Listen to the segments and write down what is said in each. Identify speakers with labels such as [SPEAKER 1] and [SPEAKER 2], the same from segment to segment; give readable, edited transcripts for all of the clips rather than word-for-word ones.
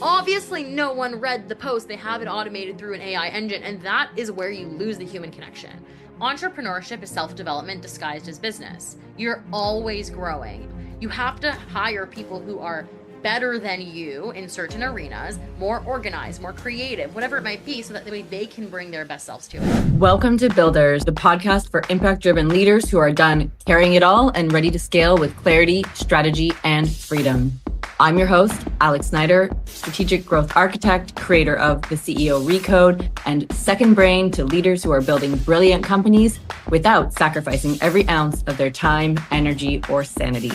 [SPEAKER 1] Obviously, no one read the post. They have it automated through an AI engine, and that is where you lose the human connection. Entrepreneurship is self development disguised as business. You're always growing. You have to hire people who are better than you in certain arenas, more organized, more creative, whatever it might be, so that way they can bring their best selves to it.
[SPEAKER 2] Welcome to Builders, the podcast for impact-driven leaders who are done carrying it all and ready to scale with clarity, strategy, and freedom. I'm your host, Alex Snyder, strategic growth architect, creator of the CEO Recode, and second brain to leaders who are building brilliant companies without sacrificing every ounce of their time, energy, or sanity.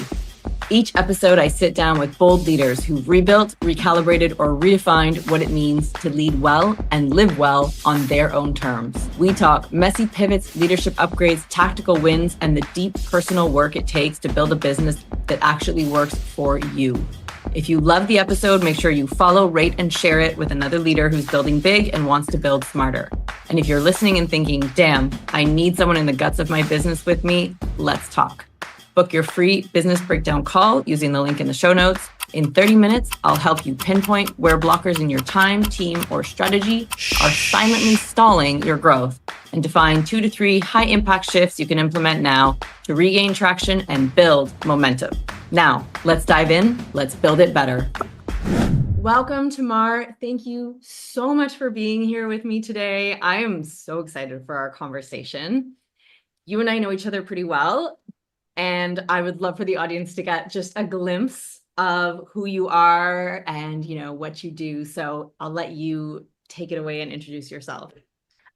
[SPEAKER 2] Each episode, I sit down with bold leaders who've rebuilt, recalibrated, or redefined what it means to lead well and live well on their own terms. We talk messy pivots, leadership upgrades, tactical wins, and the deep personal work it takes to build a business that actually works for you. If you love the episode, make sure you follow, rate, and share it with another leader who's building big and wants to build smarter. And if you're listening and thinking, damn, I need someone in the guts of my business with me, let's talk. Book your free business breakdown call using the link in the show notes. In 30 minutes, I'll help you pinpoint where blockers in your time, team, or strategy are silently stalling your growth and define 2 to 3 high-impact shifts you can implement now to regain traction and build momentum. Now, let's dive in. Let's build it better. Welcome, Tamar. Thank you so much for being here with me today. I am so excited for our conversation. You and I know each other pretty well. And I would love for the audience to get just a glimpse of who you are and, what you do. So I'll let you take it away and introduce yourself.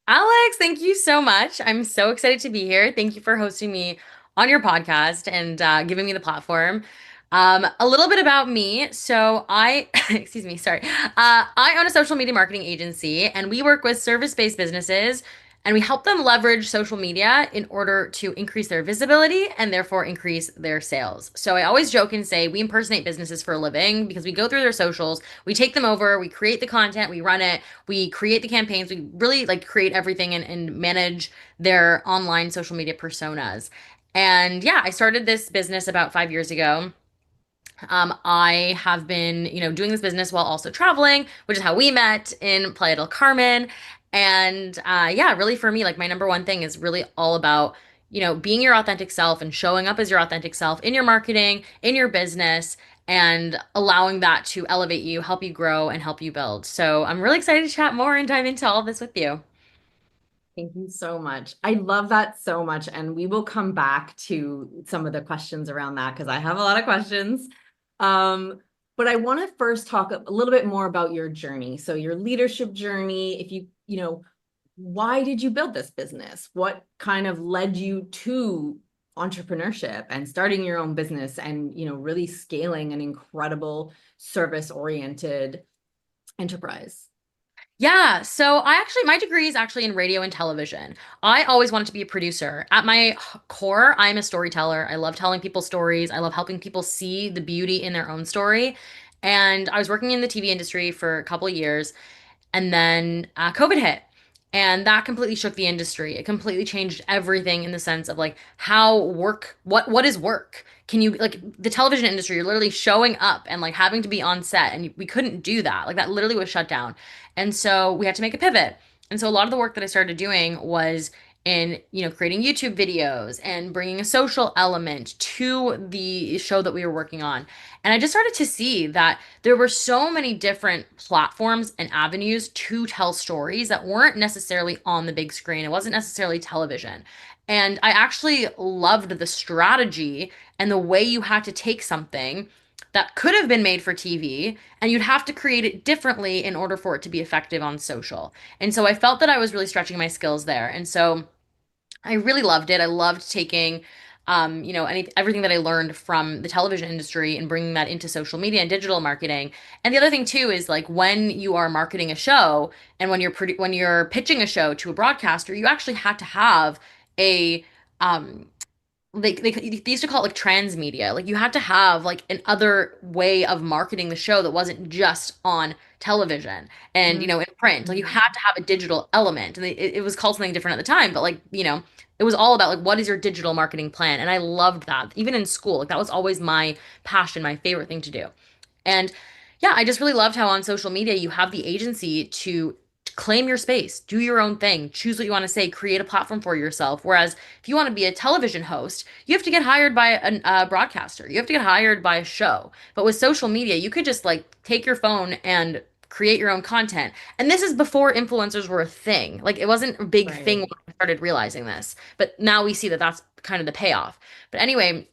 [SPEAKER 1] Alex, thank you so much. I'm so excited to be here. Thank you for hosting me on your podcast and giving me the platform. A little bit about me. So excuse me, sorry. I own a social media marketing agency and we work with service-based businesses and we help them leverage social media in order to increase their visibility and therefore increase their sales. So I always joke and say we impersonate businesses for a living because we go through their socials, we take them over, we create the content, we run it, we create the campaigns, we really create everything and manage their online social media personas. And yeah, I started this business about 5 years ago. I have been, doing this business while also traveling, which is how we met in Playa del Carmen. And yeah, really for me, my number one thing is really all about, being your authentic self and showing up as your authentic self in your marketing, in your business, and allowing that to elevate you, help you grow, and help you build. So I'm really excited to chat more and dive into all this with you.
[SPEAKER 2] Thank you so much. I love that so much. And we will come back to some of the questions around that because I have a lot of questions. But I want to first talk a little bit more about your journey. So your leadership journey, if why did you build this business? What kind of led you to entrepreneurship and starting your own business and, really scaling an incredible service-oriented enterprise?
[SPEAKER 1] Yeah, so my degree is actually in radio and television. I always wanted to be a producer. At my core, I'm a storyteller. I love telling people stories. I love helping people see the beauty in their own story. And I was working in the TV industry for a couple of years, and then COVID hit. And that completely shook the industry. It completely changed everything in the sense of how work, what is work? Can you the television industry, you're literally showing up and having to be on set and we couldn't do that. That literally was shut down. And so we had to make a pivot. And so a lot of the work that I started doing was in, creating YouTube videos and bringing a social element to the show that we were working on. And I just started to see that there were so many different platforms and avenues to tell stories that weren't necessarily on the big screen. It wasn't necessarily television. And I actually loved the strategy and the way you had to take something that could have been made for TV and you'd have to create it differently in order for it to be effective on social. And so I felt that I was really stretching my skills there. And so I really loved it. I loved taking, everything that I learned from the television industry and bringing that into social media and digital marketing. And the other thing too is when you are marketing a show and when you're pitching a show to a broadcaster, you actually had to have a they used to call it transmedia. You had to have an other way of marketing the show that wasn't just on television and in print. You had to have a digital element, and it was called something different at the time. But it was all about what is your digital marketing plan, and I loved that. Even in school, that was always my passion, my favorite thing to do. And Yeah, I just really loved how on social media you have the agency to claim your space, do your own thing, choose what you want to say, create a platform for yourself. Whereas if you want to be a television host, you have to get hired by a broadcaster, you have to get hired by a show. But with social media, you could just like take your phone and create your own content. And this is before influencers were a thing. Like it wasn't a big thing when
[SPEAKER 2] Right.
[SPEAKER 1] I started realizing this. But now we see that that's kind of the payoff. But anyway,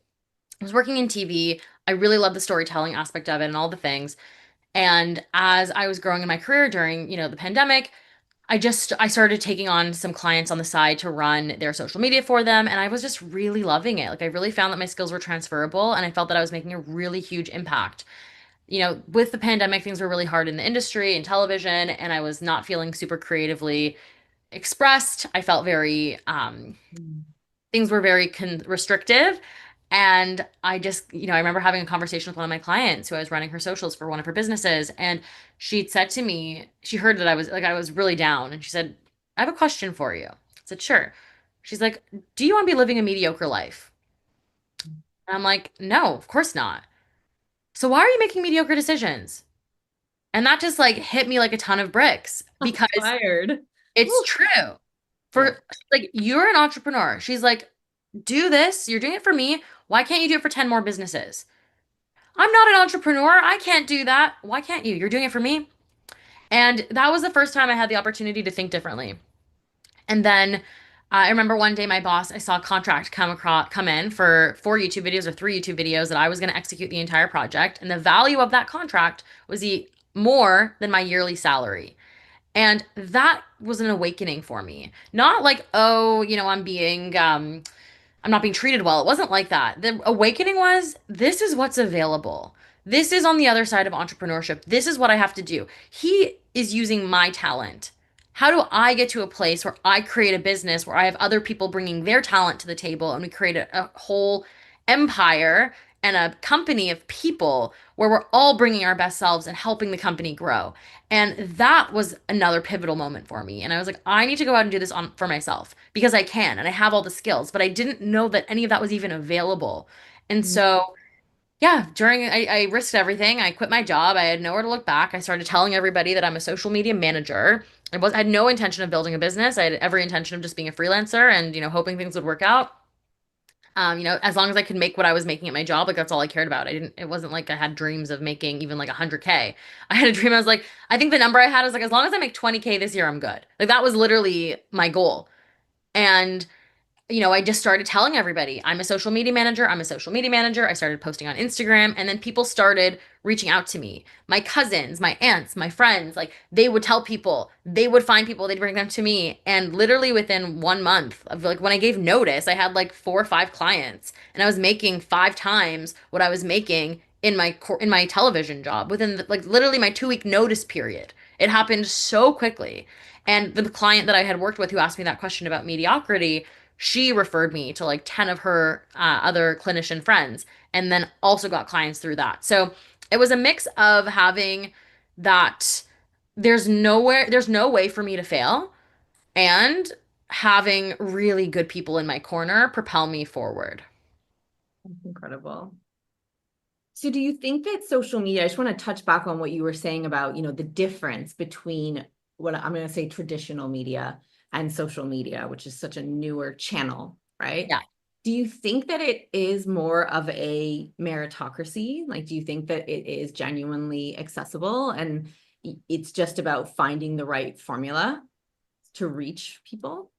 [SPEAKER 1] I was working in TV. I really love the storytelling aspect of it and all the things. And as I was growing in my career during, the pandemic, I started taking on some clients on the side to run their social media for them, and I was just really loving it. Like I really found that my skills were transferable and I felt that I was making a really huge impact. With the pandemic, things were really hard in the industry and television, and I was not feeling super creatively expressed. I felt very
[SPEAKER 2] Mm.
[SPEAKER 1] things were very restrictive. And I just, I remember having a conversation with one of my clients who I was running her socials for one of her businesses. And she'd said to me, she heard that I was really down. And she said, I have a question for you. I said, sure. She's like, do you want to be living a mediocre life? And I'm like, no, of course not. So why are you making mediocre decisions? And that just like hit me like a ton of bricks
[SPEAKER 2] Shots
[SPEAKER 1] because
[SPEAKER 2] fired.
[SPEAKER 1] it's
[SPEAKER 2] Woo.
[SPEAKER 1] true.
[SPEAKER 2] Yeah.
[SPEAKER 1] For like, you're an entrepreneur. She's like, do this. You're doing it for me. Why can't you do it for 10 more businesses? I'm not an entrepreneur. I can't do that. Why can't you? You're doing it for me. And that was the first time I had the opportunity to think differently. And then I remember one day my boss, I saw a contract come in for 4 YouTube videos or 3 YouTube videos that I was going to execute the entire project. And the value of that contract was more than my yearly salary. And that was an awakening for me. Not like, oh, I'm not being treated well. It wasn't like that. The awakening was this is what's available. This is on the other side of entrepreneurship. This is what I have to do. He is using my talent. How do I get to a place where I create a business where I have other people bringing their talent to the table and we create a whole empire and a company of people where we're all bringing our best selves and helping the company grow? And that was another pivotal moment for me. And I was like, I need to go out and do this for myself because I can and I have all the skills, but I didn't know that any of that was even available. And
[SPEAKER 2] Mm.
[SPEAKER 1] so, yeah, I risked everything. I quit my job. I had nowhere to look back. I started telling everybody that I'm a social media manager. I had no intention of building a business. I had every intention of just being a freelancer and, hoping things would work out. As long as I could make what I was making at my job, like that's all I cared about. It wasn't like I had dreams of making even like 100K. I had a dream. I was like, I think the number I had was like, as long as I make 20K this year, I'm good. Like that was literally my goal. And I just started telling everybody, I'm a social media manager. I'm a social media manager. I started posting on Instagram, and then people started reaching out to me. My cousins, my aunts, my friends, like they would tell people, they would find people, they'd bring them to me. And literally within 1 month of like when I gave notice, I had like 4 or 5 clients, and I was making 5 times what I was making in my television job within like literally my 2 week notice period. It happened so quickly. And the client that I had worked with who asked me that question about mediocrity, she referred me to like 10 of her other clinician friends and then also got clients through that. So it was a mix of having that there's no way for me to fail and having really good people in my corner propel me forward.
[SPEAKER 2] That's incredible. So do you think that social media, I just want to touch back on what you were saying about, the difference between what I'm going to say traditional media and social media, which is such a newer channel, right?
[SPEAKER 1] Yeah.
[SPEAKER 2] Do you think that it is more of a meritocracy? Like, do you think that it is genuinely accessible and it's just about finding the right formula to reach people?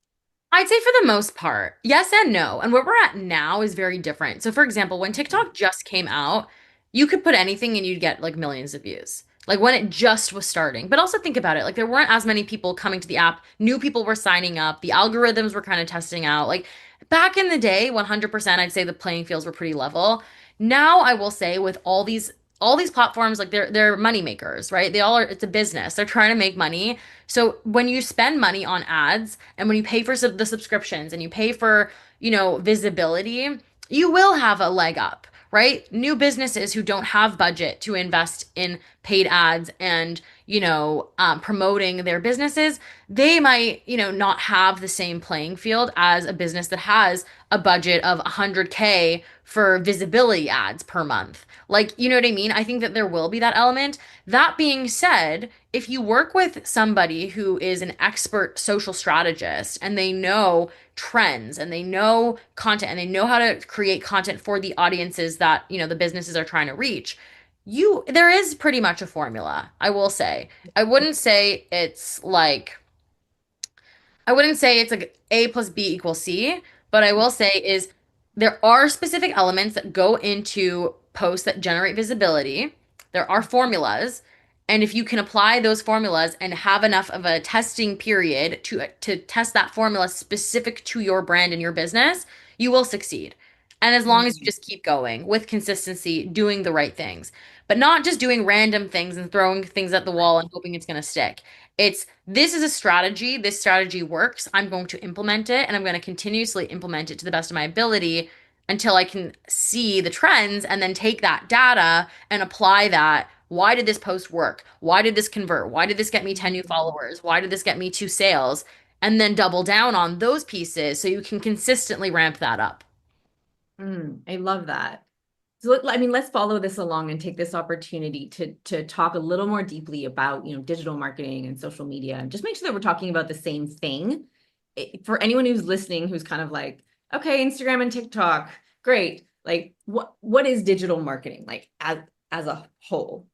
[SPEAKER 1] I'd say for the most part, yes and no. And where we're at now is very different. So, for example, when TikTok just came out, you could put anything and you'd get like millions of views. Like when it just was starting. But also think about it. Like there weren't as many people coming to the app. New people were signing up. The algorithms were kind of testing out. Like back in the day, 100%, I'd say the playing fields were pretty level. Now, I will say with all these platforms, like they're money makers, right? They all are, it's a business. They're trying to make money. So when you spend money on ads and when you pay for the subscriptions and you pay for, visibility, you will have a leg up, right? New businesses who don't have budget to invest in paid ads and, promoting their businesses, they might, not have the same playing field as a business that has a budget of 100K for visibility ads per month. Like, you know what I mean? I think that there will be that element. That being said, if you work with somebody who is an expert social strategist and they know trends and they know content and they know how to create content for the audiences that, the businesses are trying to reach, there is pretty much a formula, I will say. I wouldn't say it's like I wouldn't say it's like A plus B equals C, but I will say is there are specific elements that go into posts that generate visibility. There are formulas, and if you can apply those formulas and have enough of a testing period to test that formula specific to your brand and your business, you will succeed. And as long as you
[SPEAKER 2] Mm,
[SPEAKER 1] just keep going with consistency, doing the right things, but not just doing random things and throwing things at the wall and hoping it's going to stick. This is a strategy. This strategy works. I'm going to implement it and I'm going to continuously implement it to the best of my ability until I can see the trends and then take that data and apply that. Why did this post work? Why did this convert? Why did this get me 10 new followers? Why did this get me 2 sales? And then double down on those pieces so you can consistently ramp that up.
[SPEAKER 2] I love that. So I mean, let's follow this along and take this opportunity to talk a little more deeply about, digital marketing and social media, and just make sure that we're talking about the same thing. For anyone who's listening, who's kind of like, okay, Instagram and TikTok, great. Like, what is digital marketing like as a whole?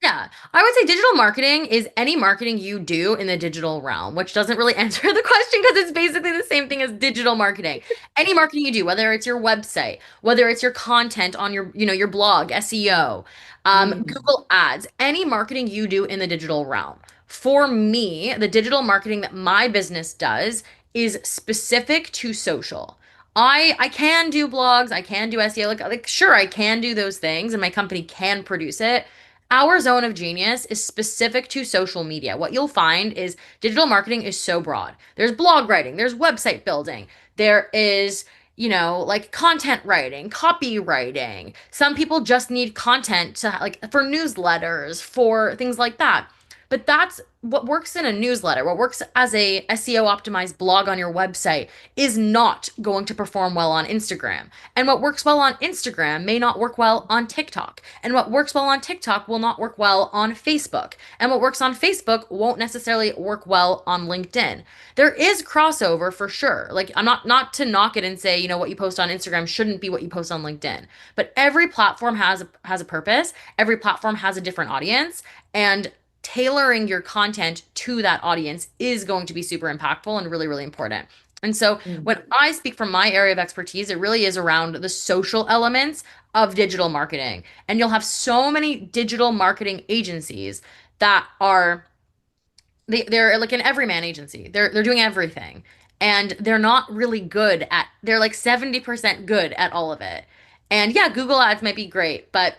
[SPEAKER 1] Yeah, I would say digital marketing is any marketing you do in the digital realm, which doesn't really answer the question because it's basically the same thing as digital marketing. Any marketing you do, whether it's your website, whether it's your content on your blog, SEO,
[SPEAKER 2] Mm,
[SPEAKER 1] Google Ads, any marketing you do in the digital realm. For me, the digital marketing that my business does is specific to social. I can do blogs, I can do SEO, like sure I can do those things and my company can produce it. Our zone of genius is specific to social media. What you'll find is digital marketing is so broad. There's blog writing, there's website building, there is, like content writing, copywriting. Some people just need content to like for newsletters, for things like that. But that's what works in a newsletter. What works as a SEO optimized blog on your website is not going to perform well on Instagram. And what works well on Instagram may not work well on TikTok. And what works well on TikTok will not work well on Facebook. And what works on Facebook won't necessarily work well on LinkedIn. There is crossover for sure. Like I'm not to knock it and say, what you post on Instagram shouldn't be what you post on LinkedIn. But every platform has a purpose. Every platform has a different audience. And tailoring your content to that audience is going to be super impactful and really, really important. And so
[SPEAKER 2] mm.
[SPEAKER 1] when I speak from my area of expertise, it really is around the social elements of digital marketing. And you'll have so many digital marketing agencies that they're like an everyman agency. They're doing everything. And they're not really they're like 70% good at all of it. And yeah, Google Ads might be great, but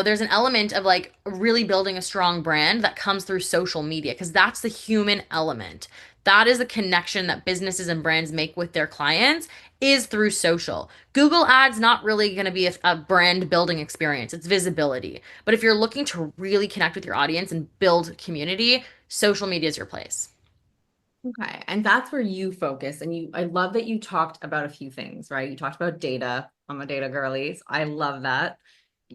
[SPEAKER 1] there's an element of like really building a strong brand that comes through social media because that's the human element. That is the connection that businesses and brands make with their clients is through social. Google Ads not really going to be a brand building experience. It's visibility. But if you're looking to really connect with your audience and build community, social media is your place.
[SPEAKER 2] Okay. And that's where you focus. And I love that you talked about a few things, right? You talked about data. I'm a data girly. I love that.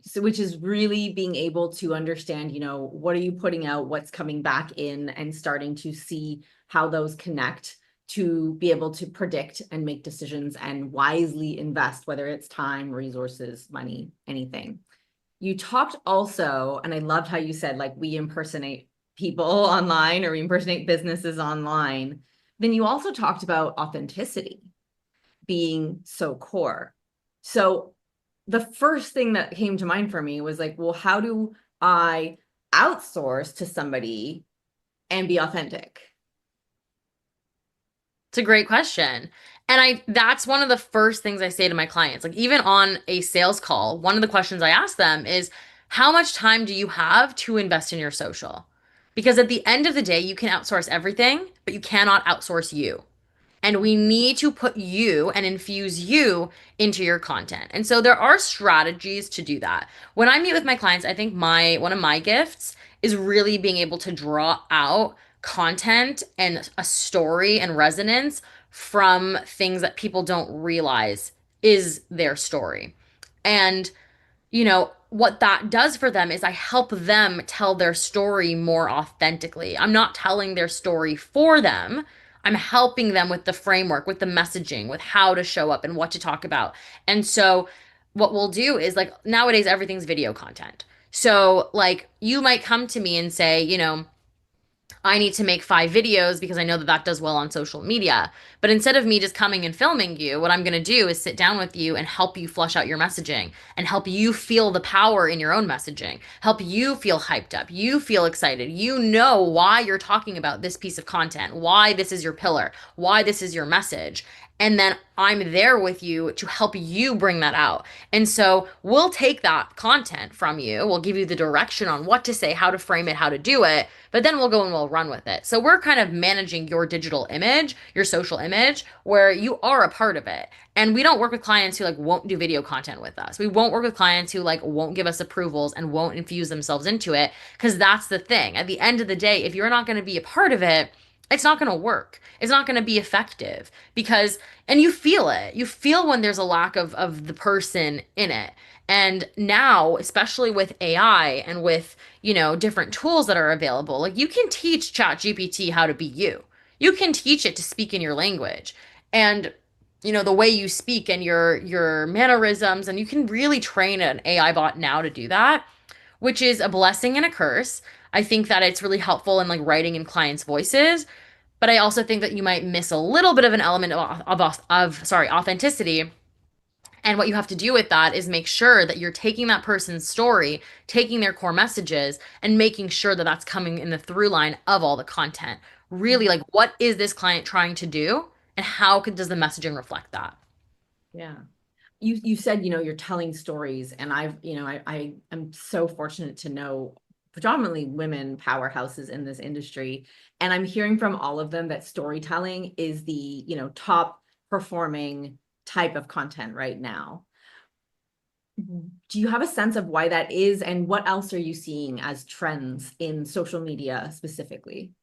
[SPEAKER 2] So, which is really being able to understand, what are you putting out, what's coming back in, and starting to see how those connect to be able to predict and make decisions and wisely invest, whether it's time, resources, money, anything. You talked also, and I loved how you said, like, we impersonate people online or we impersonate businesses online. Then you also talked about authenticity being so core. So the first thing that came to mind for me was like, well, how do I outsource to somebody and be authentic?
[SPEAKER 1] It's a great question. And that's one of the first things I say to my clients. Like even on a sales call, one of the questions I ask them is, how much time do you have to invest in your social? Because at the end of the day, you can outsource everything, but you cannot outsource you. And we need to put you and infuse you into your content. And so there are strategies to do that. When I meet with my clients, I think my one of my gifts is really being able to draw out content and a story and resonance from things that people don't realize is their story. And what that does for them is I help them tell their story more authentically. I'm not telling their story for them. I'm helping them with the framework, with the messaging, with how to show up and what to talk about. And so what we'll do is like nowadays everything's video content. So like you might come to me and say, I need to make 5 videos because I know that that does well on social media. But instead of me just coming and filming you, what I'm going to do is sit down with you and help you flush out your messaging and help you feel the power in your own messaging, help you feel hyped up, you feel excited. You know why you're talking about this piece of content, why this is your pillar, why this is your message. And then I'm there with you to help you bring that out. And so we'll take that content from you. We'll give you the direction on what to say, how to frame it, how to do it, but then we'll go and we'll run with it. So we're kind of managing your digital image, your social image, where you are a part of it. And we don't work with clients who like won't do video content with us. We won't work with clients who like won't give us approvals and won't infuse themselves into it because that's the thing. At the end of the day, if you're not going to be a part of it, it's not going to work. It's not going to be effective because, and you feel it. You feel when there's a lack of the person in it. And now, especially with AI and with, different tools that are available, like you can teach ChatGPT how to be you. You can teach it to speak in your language and, the way you speak and your mannerisms, and you can really train an AI bot now to do that, which is a blessing and a curse. I think that it's really helpful in like writing in clients' voices, but I also think that you might miss a little bit of an element of authenticity. And what you have to do with that is make sure that you're taking that person's story, taking their core messages, and making sure that that's coming in the through line of all the content. Really, like, what is this client trying to do, and does the messaging reflect that?
[SPEAKER 2] Yeah. You said, you're telling stories, and I am so fortunate to know predominantly women powerhouses in this industry. And I'm hearing from all of them that storytelling is the, top performing type of content right now. Do you have a sense of why that is, and what else are you seeing as trends in social media specifically?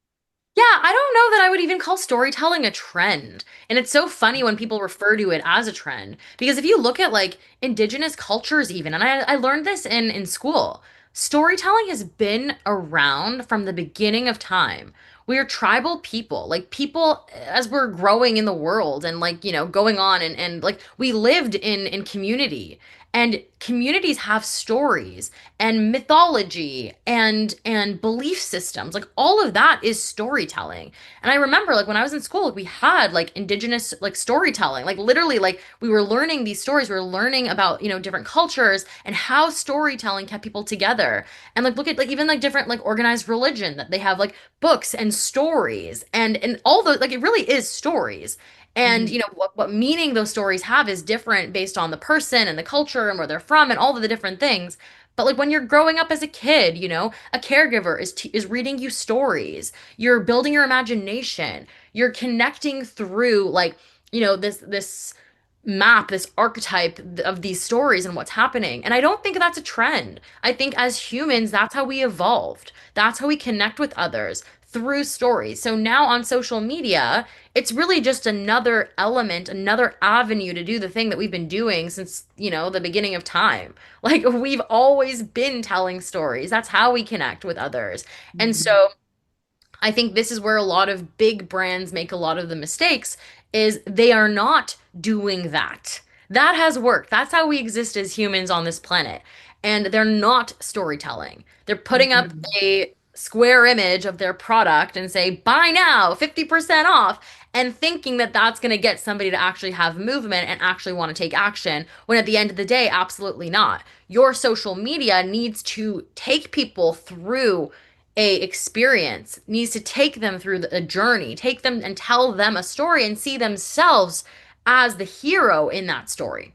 [SPEAKER 1] Yeah, I don't know that I would even call storytelling a trend. And it's so funny when people refer to it as a trend. Because if you look at like indigenous cultures, even, and I learned this in school, storytelling has been around from the beginning of time. We are tribal people, like people as we're growing in the world and like, going on and like we lived in community. And communities have stories and mythology and belief systems. Like all of that is storytelling. And I remember like when I was in school, like we had like indigenous like storytelling. Like literally like we were learning these stories. We were learning about, different cultures and how storytelling kept people together. And like look at like even like different like organized religion that they have like books and stories and all those like it really is stories. And
[SPEAKER 2] Mhm.
[SPEAKER 1] what meaning those stories have is different based on the person and the culture and where they're from and all of the different things. But like when you're growing up as a kid, a caregiver is reading you stories. You're building your imagination. You're connecting through like, this map, this archetype of these stories and what's happening. And I don't think that's a trend. I think as humans, that's how we evolved. That's how we connect with others through stories. So now on social media, it's really just another element, another avenue to do the thing that we've been doing since, the beginning of time. Like we've always been telling stories. That's how we connect with others. And
[SPEAKER 2] Mhm.
[SPEAKER 1] so I think this is where a lot of big brands make a lot of the mistakes is they are not doing that. That has worked. That's how we exist as humans on this planet. And they're not storytelling. They're putting up
[SPEAKER 2] Mhm.
[SPEAKER 1] a square image of their product and say, buy now, 50% off, and thinking that that's going to get somebody to actually have movement and actually want to take action, when at the end of the day, absolutely not. Your social media needs to take people through a experience, needs to take them through a journey, take them and tell them a story and see themselves as the hero in that story.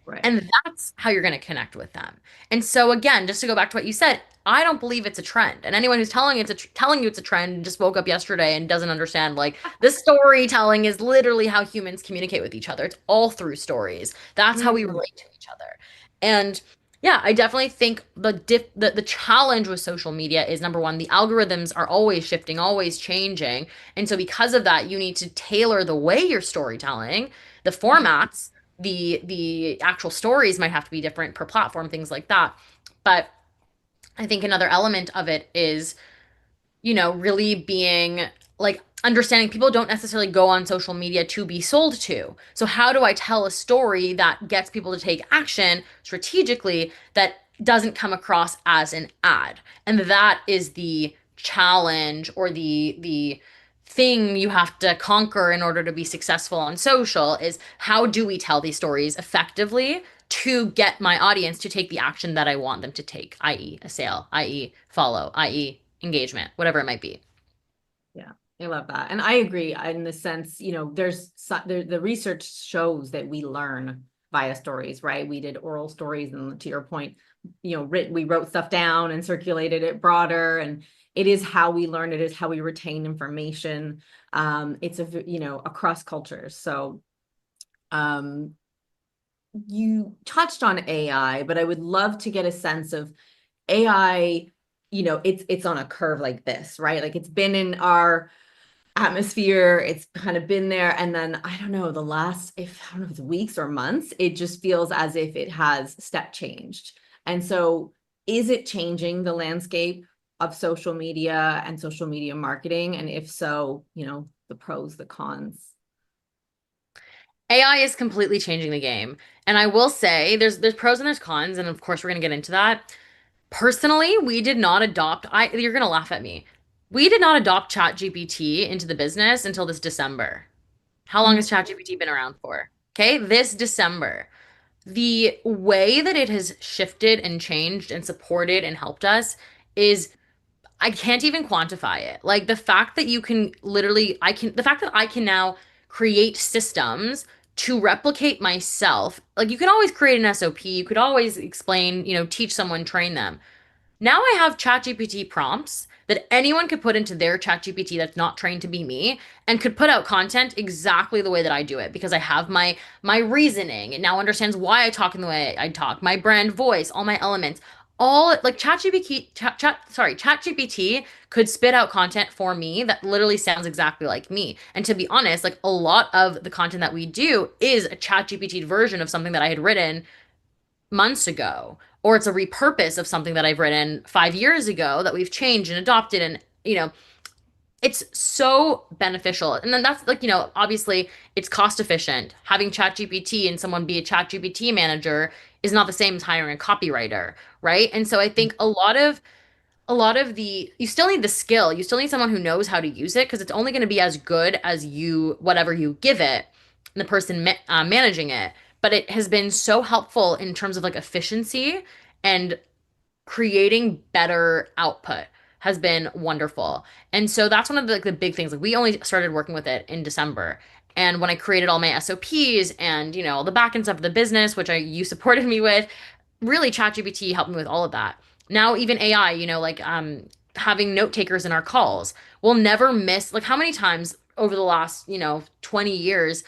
[SPEAKER 2] Right.
[SPEAKER 1] And that's how you're going to connect with them. And so again, just to go back to what you said, I don't believe it's a trend. And anyone who's telling you it's a trend just woke up yesterday and doesn't understand like the storytelling is literally how humans communicate with each other. It's all through stories. That's how we
[SPEAKER 2] Mm.
[SPEAKER 1] relate to each other. And Yeah, I definitely think the challenge with social media is number one, the algorithms are always shifting, always changing. And so because of that, you need to tailor the way you're storytelling, the formats, the actual stories might have to be different per platform, things like that. But I think another element of it is really being like understanding people don't necessarily go on social media to be sold to. So, how do I tell a story that gets people to take action strategically that doesn't come across as an ad? And that is the challenge or the thing you have to conquer in order to be successful on social is how do we tell these stories effectively to get my audience to take the action that I want them to take, i.e., a sale, i.e., follow, i.e., engagement, whatever it might be.
[SPEAKER 2] Yeah, I love that. And I agree in the sense, the research shows that we learn via stories, right? We did oral stories, and to your point, we wrote stuff down and circulated it broader, and it is how we learn. It is how we retain information. Across cultures. So, um, you touched on AI, but I would love to get a sense of AI. It's on a curve like this, right? Like it's been in our atmosphere, it's kind of been there, and then I don't know, the last, if I don't know if it's weeks or months, it just feels as if it has step changed. And so is it changing the landscape of social media and social media marketing? And if so, the pros, the cons.
[SPEAKER 1] AI is completely changing the game. And I will say there's pros and there's cons, and of course we're gonna get into that. Personally, we did not adopt you're gonna laugh at me. We did not adopt ChatGPT into the business until this December. How long has ChatGPT been around for? Okay, this December. The way that it has shifted and changed and supported and helped us is I can't even quantify it. Like the fact that you can literally, the fact that I can now create systems to replicate myself. Like you can always create an SOP, you could always explain, teach someone, train them. Now I have ChatGPT prompts that anyone could put into their ChatGPT that's not trained to be me and could put out content exactly the way that I do it because I have my reasoning. It now understands why I talk in the way I talk, my brand voice, all my elements. All like ChatGPT could spit out content for me that literally sounds exactly like me. And to be honest, like a lot of the content that we do is a ChatGPT version of something that I had written months ago, or it's a repurpose of something that I've written 5 years ago that we've changed and adopted. And, it's so beneficial. And then that's like, obviously it's cost efficient. Having ChatGPT and someone be a ChatGPT manager is not the same as hiring a copywriter, right? And so I think a lot of the you still need the skill. You still need someone who knows how to use it because it's only going to be as good as you whatever you give it and the person managing it. But it has been so helpful in terms of like efficiency and creating better output has been wonderful. And so that's one of the big things. Like we only started working with it in December. And when I created all my SOPs and, all the back end stuff of the business, which you supported me with, really ChatGPT helped me with all of that. Now even AI, like having note takers in our calls. We'll never miss like how many times over the last, 20 years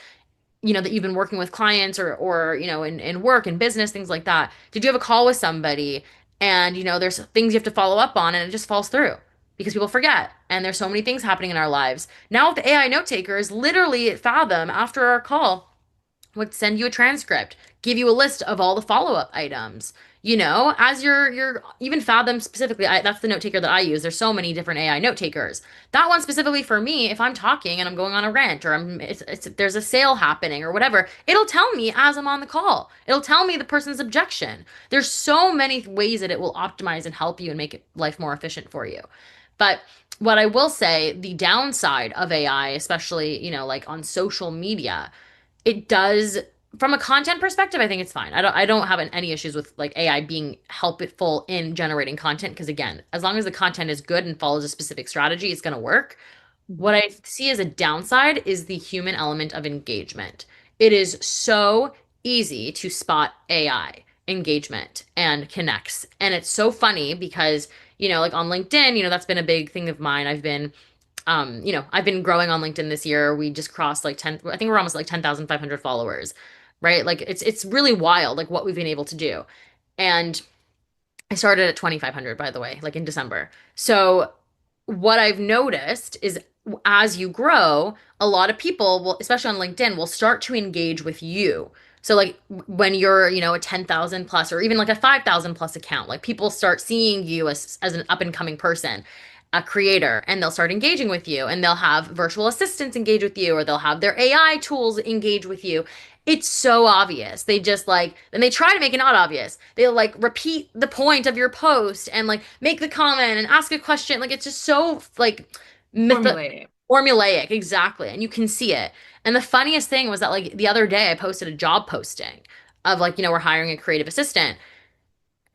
[SPEAKER 1] that you've been working with clients or in work and business things like that, did you have a call with somebody and there's things you have to follow up on and it just falls through because people forget and there's so many things happening in our lives now with the AI note takers literally at Fathom after our call would send you a transcript, give you a list of all the follow-up items. As you're even Fathom specifically, that's the note taker that I use. There's so many different AI note takers. That one specifically for me, if I'm talking and I'm going on a rant or there's a sale happening or whatever, it'll tell me as I'm on the call. It'll tell me the person's objection. There's so many ways that it will optimize and help you and make life more efficient for you. But what I will say, the downside of AI, especially, like on social media, it does from a content perspective, I think it's fine. I don't have any issues with like AI being helpful in generating content because again, as long as the content is good and follows a specific strategy, it's going to work. What I see as a downside is the human element of engagement. It is so easy to spot AI engagement and connects. And it's so funny because, like on LinkedIn, that's been a big thing of mine. I've been growing on LinkedIn this year. We just crossed like 10, I think we're almost like 10,500 followers, right? Like it's really wild like what we've been able to do. And I started at 2,500, by the way, like in December. So what I've noticed is as you grow, a lot of people will, especially on LinkedIn, will start to engage with you. So like when you're, a 10,000 plus or even like a 5,000 plus account, like people start seeing you as an up and coming person, a creator, and they'll start engaging with you and they'll have virtual assistants engage with you or they'll have their AI tools engage with you. It's so obvious. They just like, and they try to make it not obvious. They'll like repeat the point of your post and like make the comment and ask a question. Like it's just so like myth
[SPEAKER 2] Formulating.
[SPEAKER 1] formulaic, exactly. And you can see it. And the funniest thing was that like the other day I posted a job posting of like, we're hiring a creative assistant.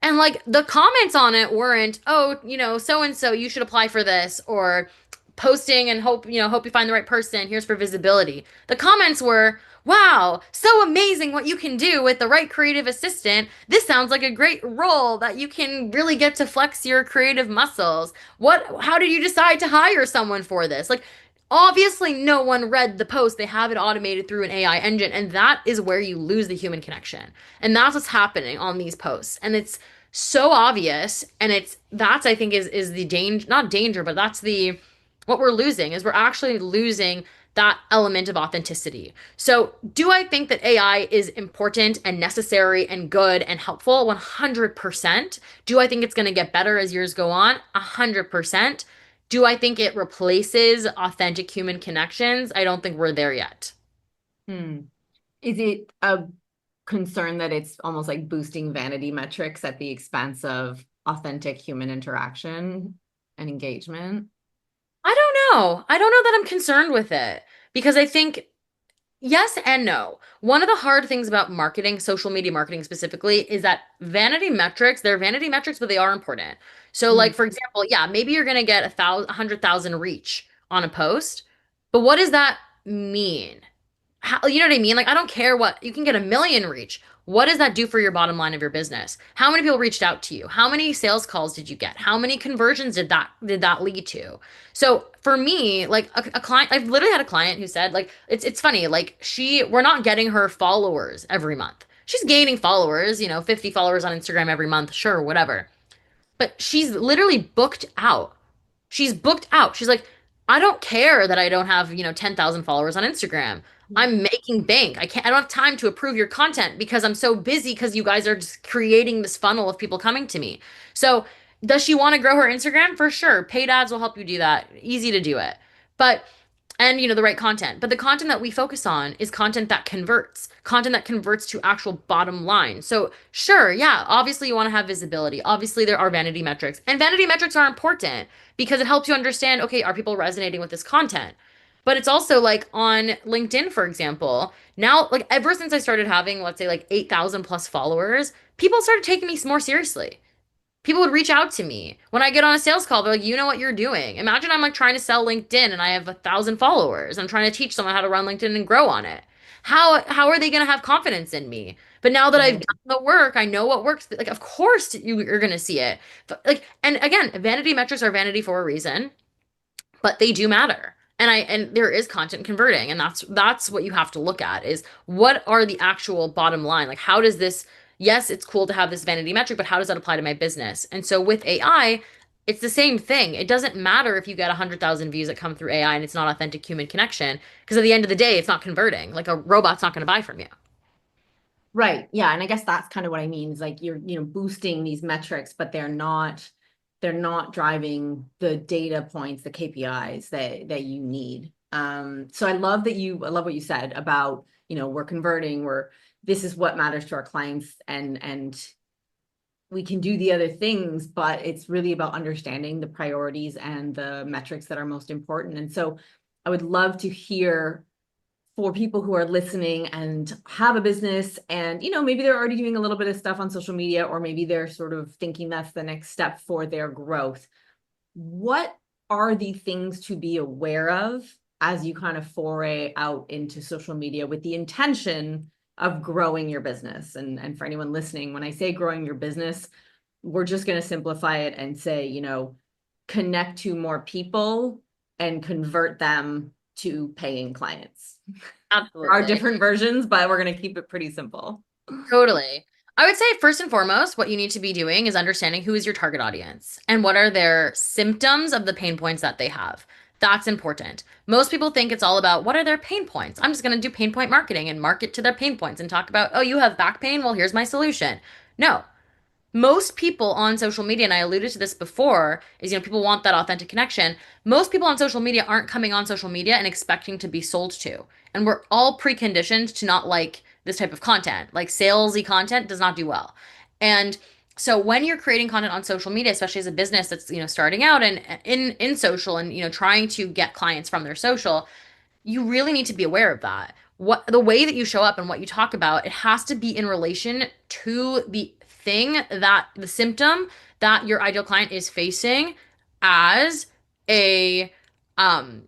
[SPEAKER 1] And like the comments on it weren't, oh, so and so, you should apply for this, or posting and hope you find the right person. Here's for visibility. The comments were, wow, so amazing what you can do with the right creative assistant. This sounds like a great role that you can really get to flex your creative muscles. How did you decide to hire someone for this? Like, obviously, no one read the post. They have it automated through an AI engine, and that is where you lose the human connection. And that's what's happening on these posts. And it's so obvious. And that's, I think, is the danger, not danger, but that's what we're losing is we're actually losing that element of authenticity. So, do I think that AI is important and necessary and good and helpful? 100%. Do I think it's going to get better as years go on? 100%. Do I think it replaces authentic human connections? I don't think we're there yet.
[SPEAKER 2] Hmm. Is it a concern that it's almost like boosting vanity metrics at the expense of authentic human interaction and engagement?
[SPEAKER 1] I don't know. I don't know that I'm concerned with it because I think yes and no. One of the hard things about marketing, social media marketing specifically, is that vanity metrics, they're vanity metrics, but they are important. So, like,
[SPEAKER 2] Mm.
[SPEAKER 1] for example, yeah, maybe you're going to get 100,000 reach on a post, but what does that mean? You know what I mean? Like, I don't care what you can get a million reach. What does that do for your bottom line of your business? How many people reached out to you? How many sales calls did you get? How many conversions did that lead to? So for me, like a client, I've literally had a client who said, like, it's funny, like we're not getting her followers every month. She's gaining followers, 50 followers on Instagram every month, sure, whatever. But she's literally booked out. She's booked out. She's like, I don't care that I don't have, 10,000 followers on Instagram. I'm making bank. I don't have time to approve your content because I'm so busy because you guys are just creating this funnel of people coming to me. So, does she want to grow her Instagram? For sure. Paid ads will help you do that. Easy to do it. But and the right content, but the content that we focus on is content that converts to actual bottom line. So sure, yeah, obviously you want to have visibility, obviously there are vanity metrics, and vanity metrics are important because it helps you understand, okay, are people resonating with this content? But it's also like on LinkedIn, for example, now, like ever since I started having, let's say, like 8,000 plus followers, people started taking me more seriously. People would reach out to me when I get on a sales call. They're like, you know what you're doing. Imagine I'm like trying to sell LinkedIn and I have 1,000 followers. I'm trying to teach someone how to run LinkedIn and grow on it. How are they going to have confidence in me? But now that I've
[SPEAKER 2] Right.
[SPEAKER 1] done the work, I know what works. Like, of course you're going to see it. But, like, and again, vanity metrics are vanity for a reason, but they do matter. And there is content converting, and that's what you have to look at is what are the actual bottom line? Like how does this, yes, it's cool to have this vanity metric, but how does that apply to my business? And so with AI, it's the same thing. It doesn't matter if you get 100,000 views that come through AI and it's not authentic human connection, because at the end of the day, it's not converting. Like a robot's not going to buy from you.
[SPEAKER 2] Right. Yeah. And I guess that's kind of what I mean is like you're, boosting these metrics, but they're not driving the data points, the KPIs that you need. So I love what you said about, we're converting, this is what matters to our clients and we can do the other things, but it's really about understanding the priorities and the metrics that are most important. And so I would love to hear for people who are listening and have a business and maybe they're already doing a little bit of stuff on social media or maybe they're sort of thinking that's the next step for their growth. What are the things to be aware of as you kind of foray out into social media with the intention of growing your business? And for anyone listening, when I say growing your business, we're just going to simplify it and say, connect to more people and convert them to paying clients. There are
[SPEAKER 1] Absolutely.
[SPEAKER 2] different versions, but we're going to keep it pretty simple.
[SPEAKER 1] Totally. I would say first and foremost, what you need to be doing is understanding who is your target audience and what are their symptoms of the pain points that they have. That's important. Most people think it's all about what are their pain points. I'm just going to do pain point marketing and market to their pain points and talk about, oh, you have back pain? Well, here's my solution. No, most people on social media, and I alluded to this before, is people want that authentic connection. Most people on social media aren't coming on social media and expecting to be sold to. And we're all preconditioned to not like this type of content. Like salesy content does not do well. And so when you're creating content on social media, especially as a business that's, starting out and in social and, trying to get clients from their social, you really need to be aware of that. What the way that you show up and what you talk about, it has to be in relation to the thing that the symptom that your ideal client is facing as a um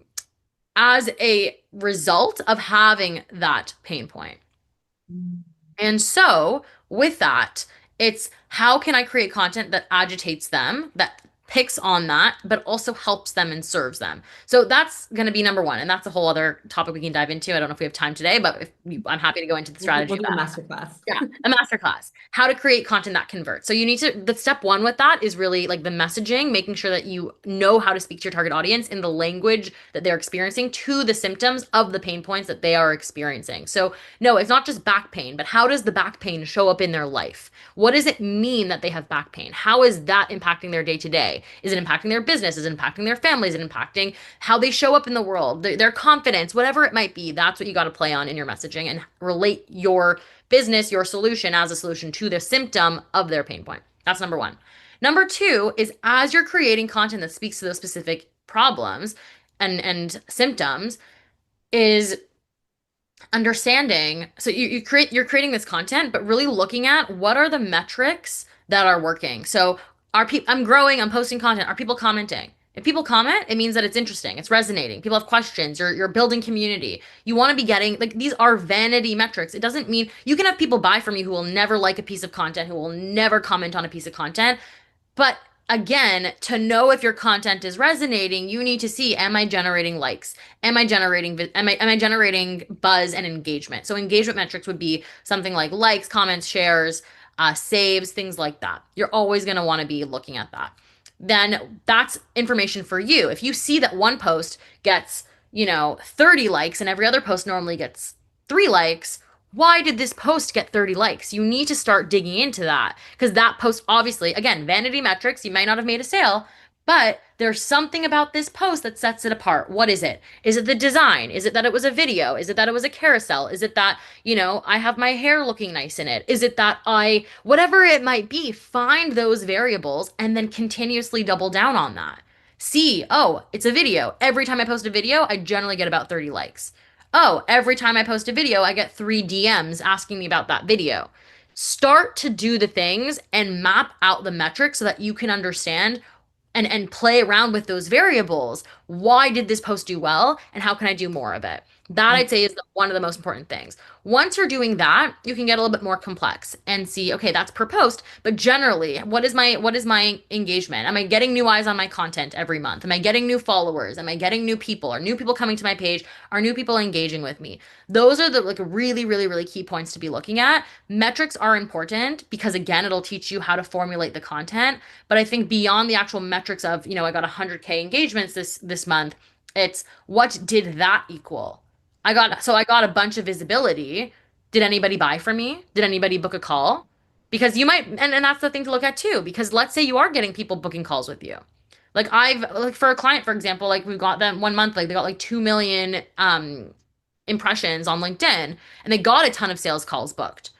[SPEAKER 1] as a result of having that pain point. And so, with that, it's how can I create content that agitates them, that picks on that, but also helps them and serves them. So that's going to be number one. And that's a whole other topic we can dive into. I don't know if we have time today, but I'm happy to go into the strategy
[SPEAKER 2] We'll
[SPEAKER 1] of
[SPEAKER 2] do a
[SPEAKER 1] that.
[SPEAKER 2] masterclass.
[SPEAKER 1] Yeah, a masterclass. How to create content that converts. So you need to, the step one with that is really like the messaging, making sure that you know how to speak to your target audience in the language that they're experiencing to the symptoms of the pain points that they are experiencing. So no, it's not just back pain, but how does the back pain show up in their life? What does it mean that they have back pain? How is that impacting their day to day? Is it impacting their business? Is it impacting their families? Is it impacting how they show up in the world, their confidence, whatever it might be? That's what you got to play on in your messaging and relate your business, your solution as a solution to the symptom of their pain point. That's number one. Number two is as you're creating content that speaks to those specific problems and symptoms, is understanding. So you're creating this content, but really looking at what are the metrics that are working. So I'm growing, I'm posting content. Are people commenting? If people comment, it means that it's interesting, it's resonating. People have questions, you're building community. You want to be getting like these are vanity metrics. It doesn't mean you can have people buy from you who will never like a piece of content, who will never comment on a piece of content. But again, to know if your content is resonating, you need to see, am I generating likes? Am I generating buzz and engagement? So engagement metrics would be something like likes, comments, shares, saves, things like that. You're always going to want to be looking at that. Then that's information for you. If you see that one post gets, 30 likes and every other post normally gets 3 likes, why did this post get 30 likes? You need to start digging into that because that post, obviously, again, vanity metrics, you might not have made a sale, but there's something about this post that sets it apart. What is it? Is it the design? Is it that it was a video? Is it that it was a carousel? Is it that, I have my hair looking nice in it? Is it that whatever it might be, find those variables and then continuously double down on that. See, oh, it's a video. Every time I post a video, I generally get about 30 likes. Oh, every time I post a video, I get 3 DMs asking me about that video. Start to do the things and map out the metrics so that you can understand and play around with those variables. Why did this post do well? And how can I do more of it? That I'd say is one of the most important things. Once you're doing that, you can get a little bit more complex and see, okay, that's per post, but generally, what is my engagement? Am I getting new eyes on my content every month? Am I getting new followers? Am I getting new people? Are new people coming to my page? Are new people engaging with me? Those are the like really, really, really key points to be looking at. Metrics are important because again, it'll teach you how to formulate the content. But I think beyond the actual metrics of, I got 100K engagements this month, it's what did that equal? I got a bunch of visibility. Did anybody buy from me? Did anybody book a call? Because you might, and that's the thing to look at too, because let's say you are getting people booking calls with you. Like for a client, for example, like we've got them one month, like they got like 2 million impressions on LinkedIn and they got a ton of sales calls booked.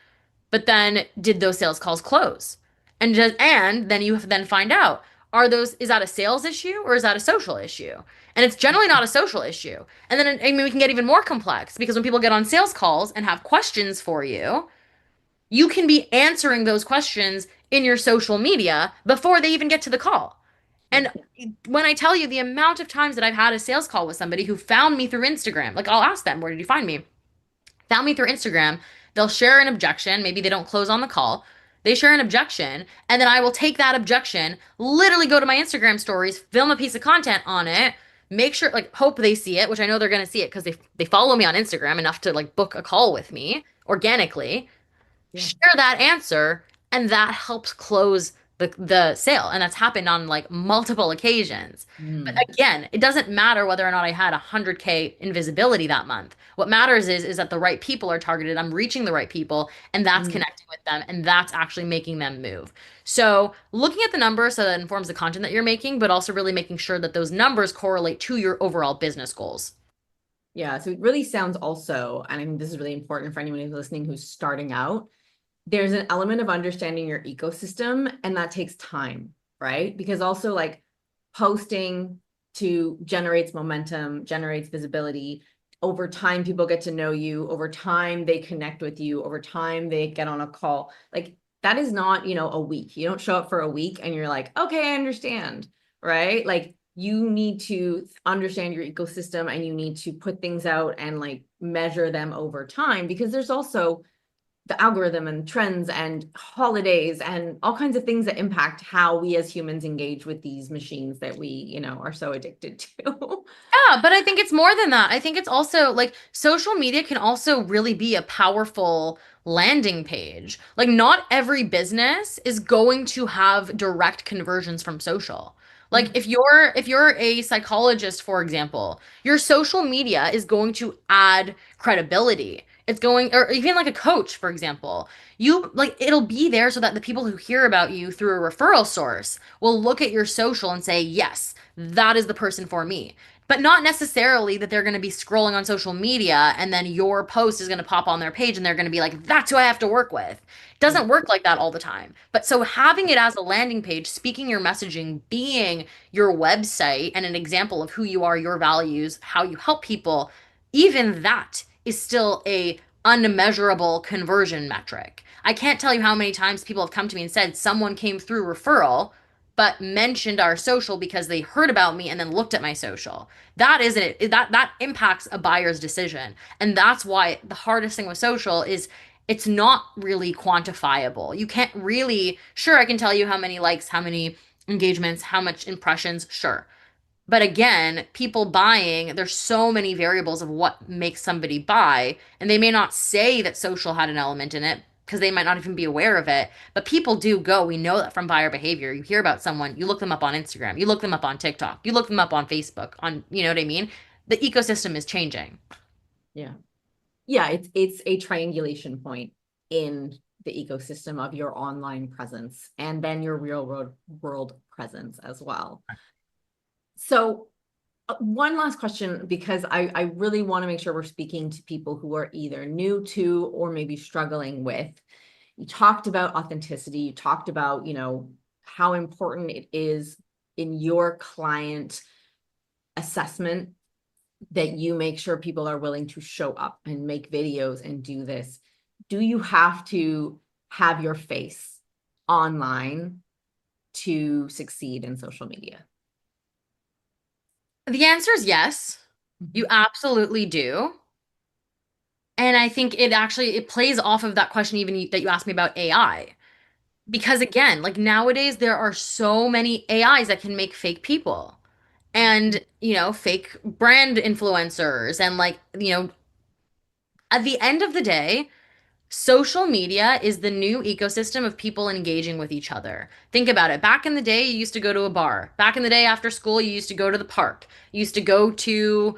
[SPEAKER 1] But then did those sales calls close? And then you then find out, is that a sales issue or is that a social issue? And it's generally not a social issue. And then I mean, we can get even more complex because when people get on sales calls and have questions for you, you can be answering those questions in your social media before they even get to the call. And when I tell you the amount of times that I've had a sales call with somebody who found me through Instagram, like I'll ask them, where did you find me? Found me through Instagram. They'll share an objection. Maybe they don't close on the call. They share an objection, and then I will take that objection, literally go to my Instagram stories, film a piece of content on it, make sure, like, hope they see it, which I know they're going to see it because they follow me on Instagram enough to, like, book a call with me organically.
[SPEAKER 2] Yeah.
[SPEAKER 1] Share that answer, and that helps close the sale, and that's happened on like multiple occasions. But
[SPEAKER 2] Mm,
[SPEAKER 1] again, it doesn't matter whether or not I had 100K in visibility that month. What matters is that the right people are targeted. I'm reaching the right people, and that's
[SPEAKER 2] mm.
[SPEAKER 1] connecting with them, and that's actually making them move. So looking at the numbers so that informs the content that you're making, but also really making sure that those numbers correlate to your overall business goals.
[SPEAKER 2] Yeah, so it really sounds also, and I think this is really important for anyone who's listening who's starting out, there's an element of understanding your ecosystem, and that takes time, right? Because also like posting to generates momentum, generates visibility. Over time, people get to know you. Over time, they connect with you. Over time, they get on a call. Like that is not, a week. You don't show up for a week and you're like, okay, I understand, right? Like you need to understand your ecosystem and you need to put things out and like measure them over time because there's also the algorithm and trends and holidays and all kinds of things that impact how we as humans engage with these machines that we, are so addicted to.
[SPEAKER 1] Yeah, but I think it's more than that. I think it's also like social media can also really be a powerful landing page. Like not every business is going to have direct conversions from social. Like if you're a psychologist, for example, your social media is going to add credibility. It's going, or even like a coach, for example, you like it'll be there so that the people who hear about you through a referral source will look at your social and say, yes, that is the person for me, but not necessarily that they're going to be scrolling on social media and then your post is going to pop on their page and they're going to be like, that's who I have to work with. It
[SPEAKER 2] Yeah.
[SPEAKER 1] doesn't work like that all the time. But so having it as a landing page, speaking your messaging, being your website and an example of who you are, your values, how you help people, even that is still a unmeasurable conversion metric. I can't tell you how many times people have come to me and said someone came through referral but mentioned our social because they heard about me and then looked at my social. That isn't it. That impacts a buyer's decision. And that's why the hardest thing with social is it's not really quantifiable. You can't really, sure, I can tell you how many likes, how many engagements, how much impressions, sure. But again, people buying, there's so many variables of what makes somebody buy, and they may not say that social had an element in it because they might not even be aware of it. But people do go. We know that from buyer behavior. You hear about someone, you look them up on Instagram, you look them up on TikTok, you look them up on Facebook, you know what I mean? The ecosystem is changing.
[SPEAKER 2] Yeah. Yeah, it's a triangulation point in the ecosystem of your online presence and then your real world presence as well. So one last question, because I really want to make sure we're speaking to people who are either new to or maybe struggling with. You talked about authenticity. You talked about, how important it is in your client assessment that you make sure people are willing to show up and make videos and do this. Do you have to have your face online to succeed in social media?
[SPEAKER 1] The answer is yes. You absolutely do. And I think it plays off of that question even that you asked me about AI. Because again, like nowadays there are so many AIs that can make fake people and, fake brand influencers and like, at the end of the day, social media is the new ecosystem of people engaging with each other. Think about it. Back in the day, you used to go to a bar. Back in the day after school, you used to go to the park. You used to go to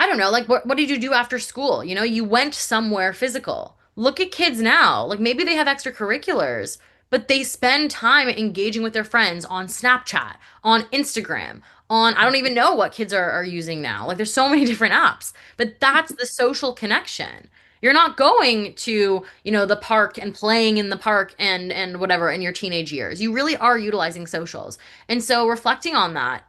[SPEAKER 1] I don't know, like what did you do after school? You went somewhere physical. Look at kids now. Like maybe they have extracurriculars, but they spend time engaging with their friends on Snapchat, on Instagram, on I don't even know what kids are using now. Like there's so many different apps, but that's the social connection. You're not going to, the park and playing in the park and whatever in your teenage years. You really are utilizing socials. And so reflecting on that,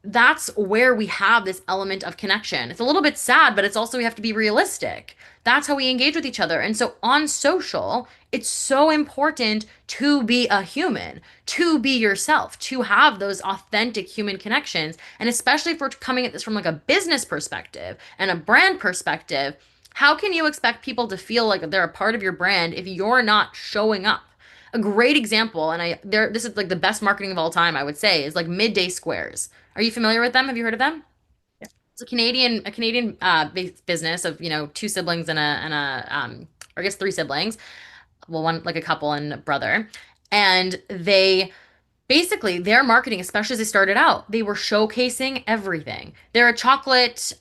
[SPEAKER 1] that's where we have this element of connection. It's a little bit sad, but it's also we have to be realistic. That's how we engage with each other. And so on social, it's so important to be a human, to be yourself, to have those authentic human connections. And especially if we're coming at this from like a business perspective and a brand perspective, how can you expect people to feel like they're a part of your brand if you're not showing up? A great example, and this is like the best marketing of all time, I would say, is like midday squares. Are you familiar with them? Have you heard of them? It's a Canadian based business of, two siblings or I guess three siblings. well, one like a couple and a brother, and they basically their marketing, especially as they started out, they were showcasing everything. They're a chocolate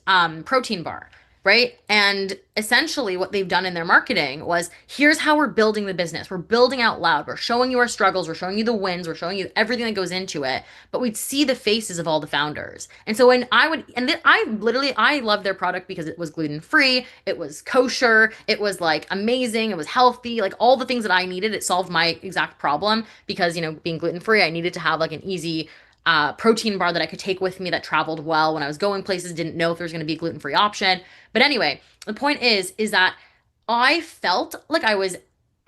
[SPEAKER 1] protein bar, right? And essentially what they've done in their marketing was, here's how we're building the business. We're building out loud. We're showing you our struggles. We're showing you the wins. We're showing you everything that goes into it. But we'd see the faces of all the founders. And so when I would, and then I loved their product because it was gluten free. It was kosher. It was like amazing. It was healthy, like all the things that I needed. It solved my exact problem because, being gluten free, I needed to have like an easy protein bar that I could take with me that traveled well when I was going places, didn't know if there was going to be a gluten free option. But anyway, the point is that I felt like I was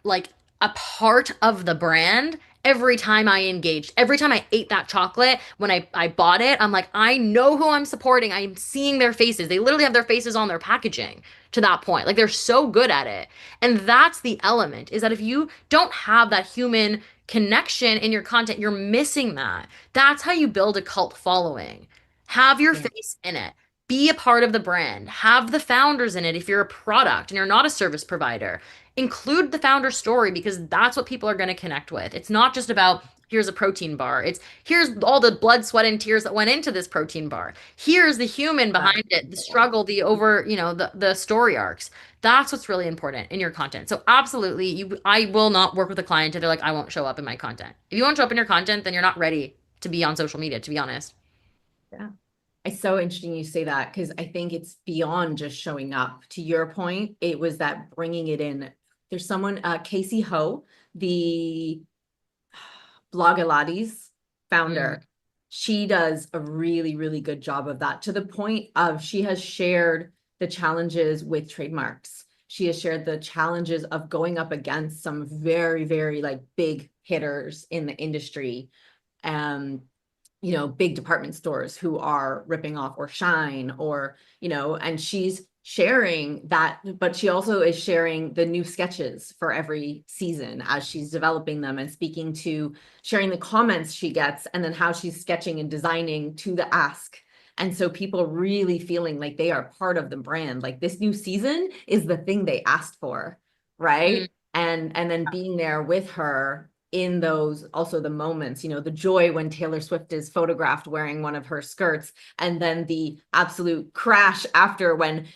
[SPEAKER 1] like a part of the brand every time I engaged. Every time I ate that chocolate, when I bought it, I'm like, I know who I'm supporting. I'm seeing their faces. They literally have their faces on their packaging to that point. Like they're so good at it. And that's the element, is that if you don't have that human connection in your content, you're missing that. That's how you build a cult following. Have your
[SPEAKER 2] Yeah.
[SPEAKER 1] face in it. Be a part of the brand. Have the founders in it if you're a product and you're not a service provider. Include the founder story because that's what people are going to connect with. It's not just about here's a protein bar. It's here's all the blood, sweat, and tears that went into this protein bar. Here's the human behind it, the struggle, the over, the story arcs. That's what's really important in your content. So absolutely, I will not work with a client if they're like, I won't show up in my content. If you won't show up in your content, then you're not ready to be on social media, to be honest.
[SPEAKER 2] Yeah. It's so interesting you say that because I think it's beyond just showing up. To your point, it was that bringing it in. There's someone, Casey Ho, the Blogilates
[SPEAKER 1] Mm.
[SPEAKER 2] founder. She does a really, really good job of that to the point of she has shared the challenges with trademarks. She has shared the challenges of going up against some very, very like big hitters in the industry. Um, big department stores who are ripping off or Shine or, and she's sharing that, but she also is sharing the new sketches for every season as she's developing them and sharing the comments she gets and then how she's sketching and designing to the ask. And so people really feeling like they are part of the brand, like this new season is the thing they asked for,
[SPEAKER 1] Mm.
[SPEAKER 2] right? And then being there with her in those also the moments, the joy when Taylor Swift is photographed wearing one of her skirts, and then the absolute crash after when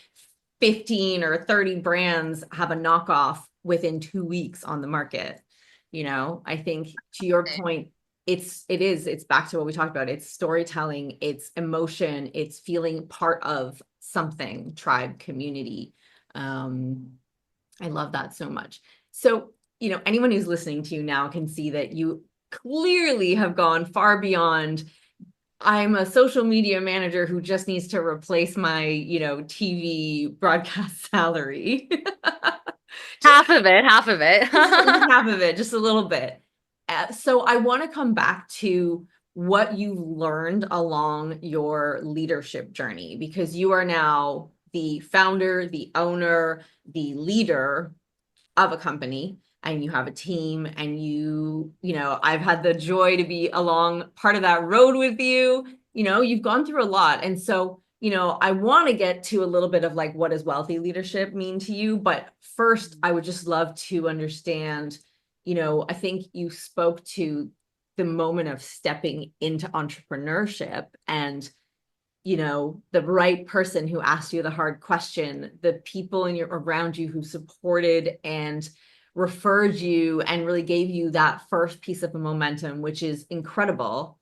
[SPEAKER 2] 15 or 30 brands have a knockoff within 2 weeks on the market. I think to your point, it's back to what we talked about. It's storytelling, it's emotion, it's feeling part of something, tribe, community. I love that so much. So, anyone who's listening to you now can see that you clearly have gone far beyond. I'm a social media manager who just needs to replace my, TV broadcast salary. just,
[SPEAKER 1] Half of it, half of it.
[SPEAKER 2] just half of it, just a little bit. So I want to come back to what you've learned along your leadership journey, because you are now the founder, the owner, the leader of a company, and you have a team, and I've had the joy to be along part of that road with you. You've gone through a lot. And so, I want to get to a little bit of like, what does wealthy leadership mean to you? But first, I would just love to understand, I think you spoke to the moment of stepping into entrepreneurship and the right person who asked you the hard question, the people around you who supported and referred you and really gave you that first piece of momentum, which is incredible.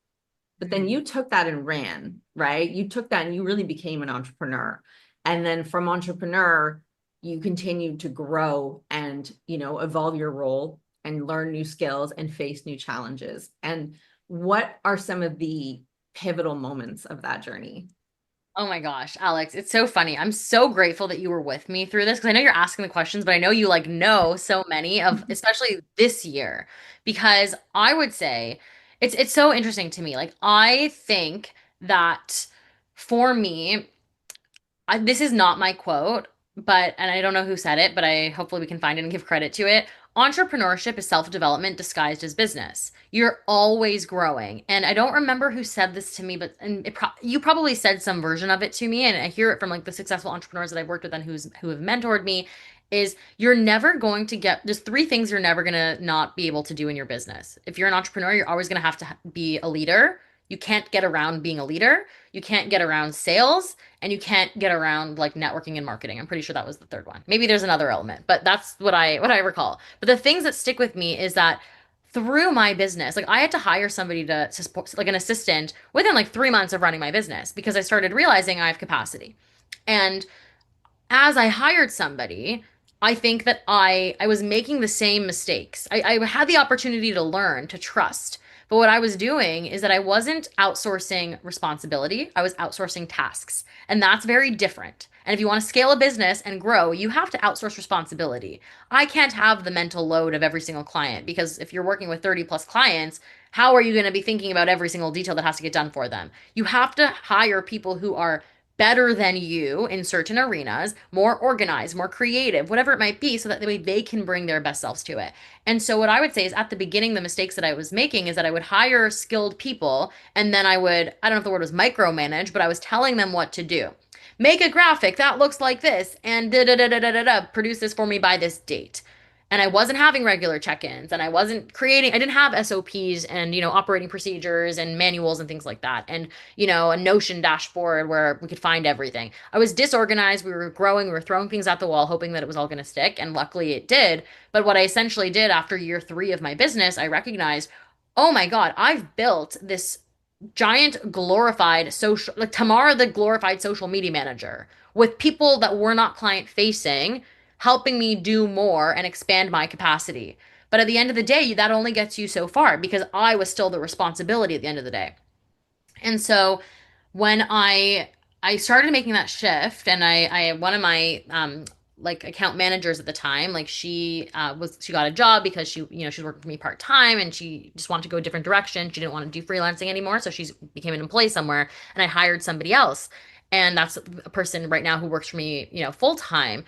[SPEAKER 2] But then you took that and ran, right? You took that and you really became an entrepreneur. And then from entrepreneur, you continued to grow and, evolve your role and learn new skills and face new challenges. And what are some of the pivotal moments of that journey?
[SPEAKER 1] Oh my gosh, Alex, it's so funny. I'm so grateful that you were with me through this because I know you're asking the questions, but I know you like know so many of, especially this year, because I would say it's so interesting to me. Like I think that for me, this is not my quote, but and I don't know who said it, but I hopefully we can find it and give credit to it. Entrepreneurship is self-development disguised as business. You're always growing. And I don't remember who said this to me, but you probably said some version of it to me, and I hear it from like the successful entrepreneurs that I've worked with and who have mentored me. is you're never going to get, there's three things you're never going to not be able to do in your business. If you're an entrepreneur, you're always going to have to be a leader. You can't get around being a leader. You can't get around sales, and you can't get around like networking and marketing. I'm pretty sure that was the third one. Maybe there's another element, but that's what I recall. But the things that stick with me is that through my business, like I had to hire somebody to support, like an assistant within like 3 months of running my business because I started realizing I have capacity. And as I hired somebody, I think that I was making the same mistakes. I had the opportunity to learn, to trust. But what I was doing is that I wasn't outsourcing responsibility, I was outsourcing tasks. And that's very different. And if you want to scale a business and grow, you have to outsource responsibility. I can't have the mental load of every single client because if you're working with 30 plus clients, how are you going to be thinking about every single detail that has to get done for them? You have to hire people who are better than you in certain arenas, more organized, more creative, whatever it might be, so that the way they can bring their best selves to it. And so what I would say is at the beginning, the mistakes that I was making is that I would hire skilled people and then I don't know if the word was micromanage, but I was telling them what to do. Make a graphic that looks like this and da da da da da da da, produce this for me by this date. And I wasn't having regular check-ins and I didn't have SOPs and, operating procedures and manuals and things like that. And, a Notion dashboard where we could find everything. I was disorganized. We were growing. We were throwing things at the wall, hoping that it was all going to stick. And luckily it did. But what I essentially did after year 3 of my business, I recognized, oh my God, I've built this giant glorified social, like Tamar, the glorified social media manager, with people that were not client facing, helping me do more and expand my capacity. But at the end of the day, that only gets you so far because I was still the responsibility at the end of the day. And so when I started making that shift, and I one of my like account managers at the time, like she got a job because she was working for me part time and she just wanted to go a different direction. She didn't want to do freelancing anymore, so she became an employee somewhere, and I hired somebody else. And that's a person right now who works for me, full time.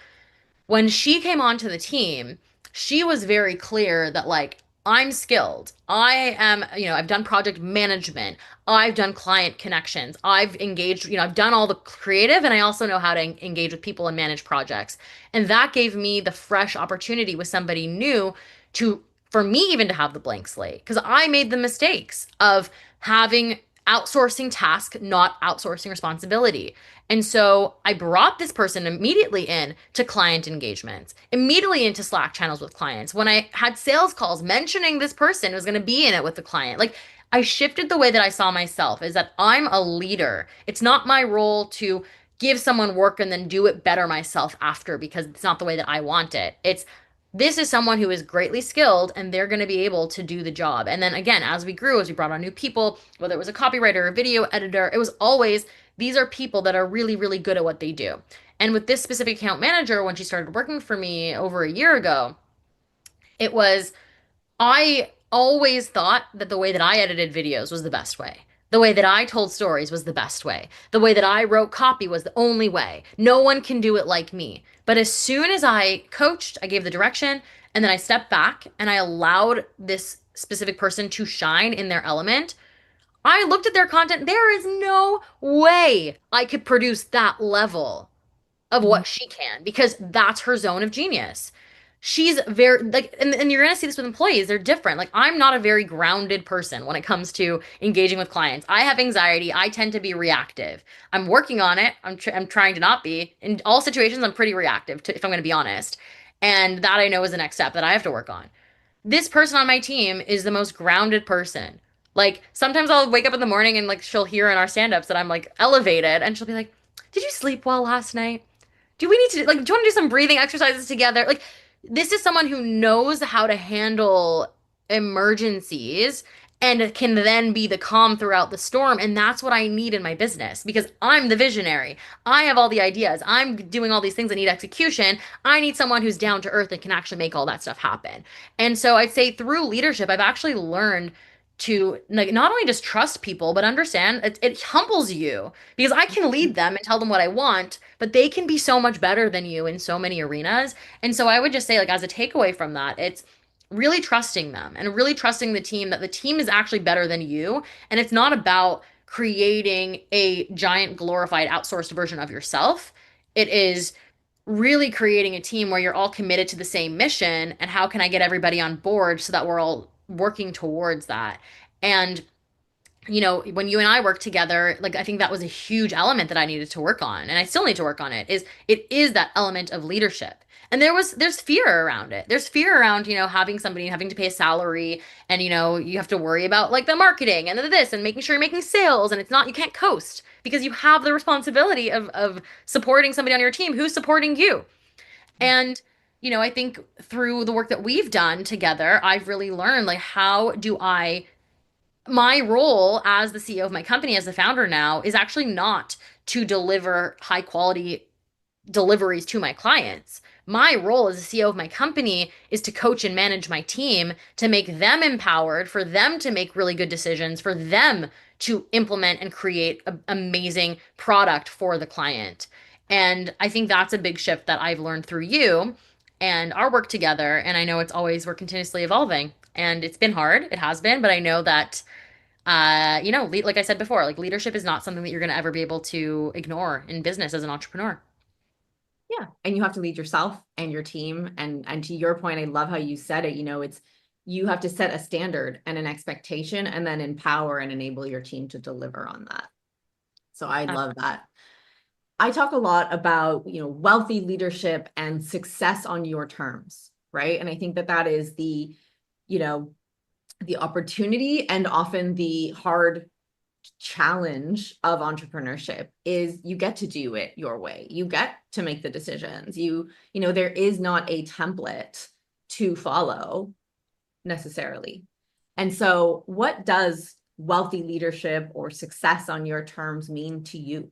[SPEAKER 1] When she came onto the team, she was very clear that like I'm skilled. I am, I've done project management. I've done client connections. I've engaged, I've done all the creative and I also know how to engage with people and manage projects. And that gave me the fresh opportunity with somebody new to for me even to have the blank slate because I made the mistakes of having outsourcing task, not outsourcing responsibility. And so I brought this person immediately in to client engagements, immediately into Slack channels with clients. When I had sales calls mentioning this person was going to be in it with the client, like I shifted the way that I saw myself is that I'm a leader. It's not my role to give someone work and then do it better myself after because it's not the way that I want it. It's this is someone who is greatly skilled and they're going to be able to do the job. And then again, as we grew, as we brought on new people, whether it was a copywriter, a video editor, it was always these are people that are really, really good at what they do. And with this specific account manager, when she started working for me over a year ago, it was I always thought that the way that I edited videos was the best way. The way that I told stories was the best way. The way that I wrote copy was the only way. No one can do it like me. But as soon as I coached, I gave the direction, and then I stepped back and I allowed this specific person to shine in their element. I looked at their content. There is no way I could produce that level of what she can because that's her zone of genius. She's very like and you're gonna see this with employees, they're different. Like I'm not a very grounded person when it comes to engaging with clients. I have anxiety. I tend to be reactive. I'm working on it. I'm trying to not be. In all situations, I'm pretty reactive if I'm gonna be honest. And that I know is the next step that I have to work on. This person on my team is the most grounded person. Like sometimes I'll wake up in the morning and like she'll hear in our stand-ups that I'm like elevated and she'll be like, "Did you sleep well last night? Do we need to like do you want to do some breathing exercises together?" Like this is someone who knows how to handle emergencies and can then be the calm throughout the storm. And that's what I need in my business because I'm the visionary. I have all the ideas. I'm doing all these things that need execution. I need someone who's down to earth and can actually make all that stuff happen. And so I'd say through leadership, I've actually learned to like not only just trust people but understand it humbles you because I can lead them and tell them what I want, but they can be so much better than you in so many arenas. And so I would just say like as a takeaway from that, it's really trusting them and really trusting the team that the team is actually better than you, and it's not about creating a giant glorified outsourced version of yourself. It is really creating a team where you're all committed to the same mission and how can I get everybody on board so that we're all working towards that. And when you and I work together, like I think that was a huge element that I needed to work on, and I still need to work on it is that element of leadership. And there's fear around it. There's fear around, having somebody having to pay a salary and you have to worry about like the marketing and this and making sure you're making sales and it's not you can't coast because you have the responsibility of supporting somebody on your team who's supporting you. And I think through the work that we've done together, I've really learned like how do I my role as the CEO of my company, as the founder now, is actually not to deliver high quality deliveries to my clients. My role as a CEO of my company is to coach and manage my team to make them empowered, for them to make really good decisions, for them to implement and create an amazing product for the client. And I think that's a big shift that I've learned through you and our work together. And I know we're continuously evolving. And it's been hard. It has been, but I know that like I said before, like leadership is not something that you're going to ever be able to ignore in business as an entrepreneur.
[SPEAKER 2] Yeah. And you have to lead yourself and your team. And to your point, I love how you said it, it's you have to set a standard and an expectation and then empower and enable your team to deliver on that. So I love that. I talk a lot about, wealthy leadership and success on your terms, right? And I think that is you know, the opportunity and often the hard challenge of entrepreneurship is you get to do it your way. You get to make the decisions. There is not a template to follow necessarily. And so what does wealthy leadership or success on your terms mean to you?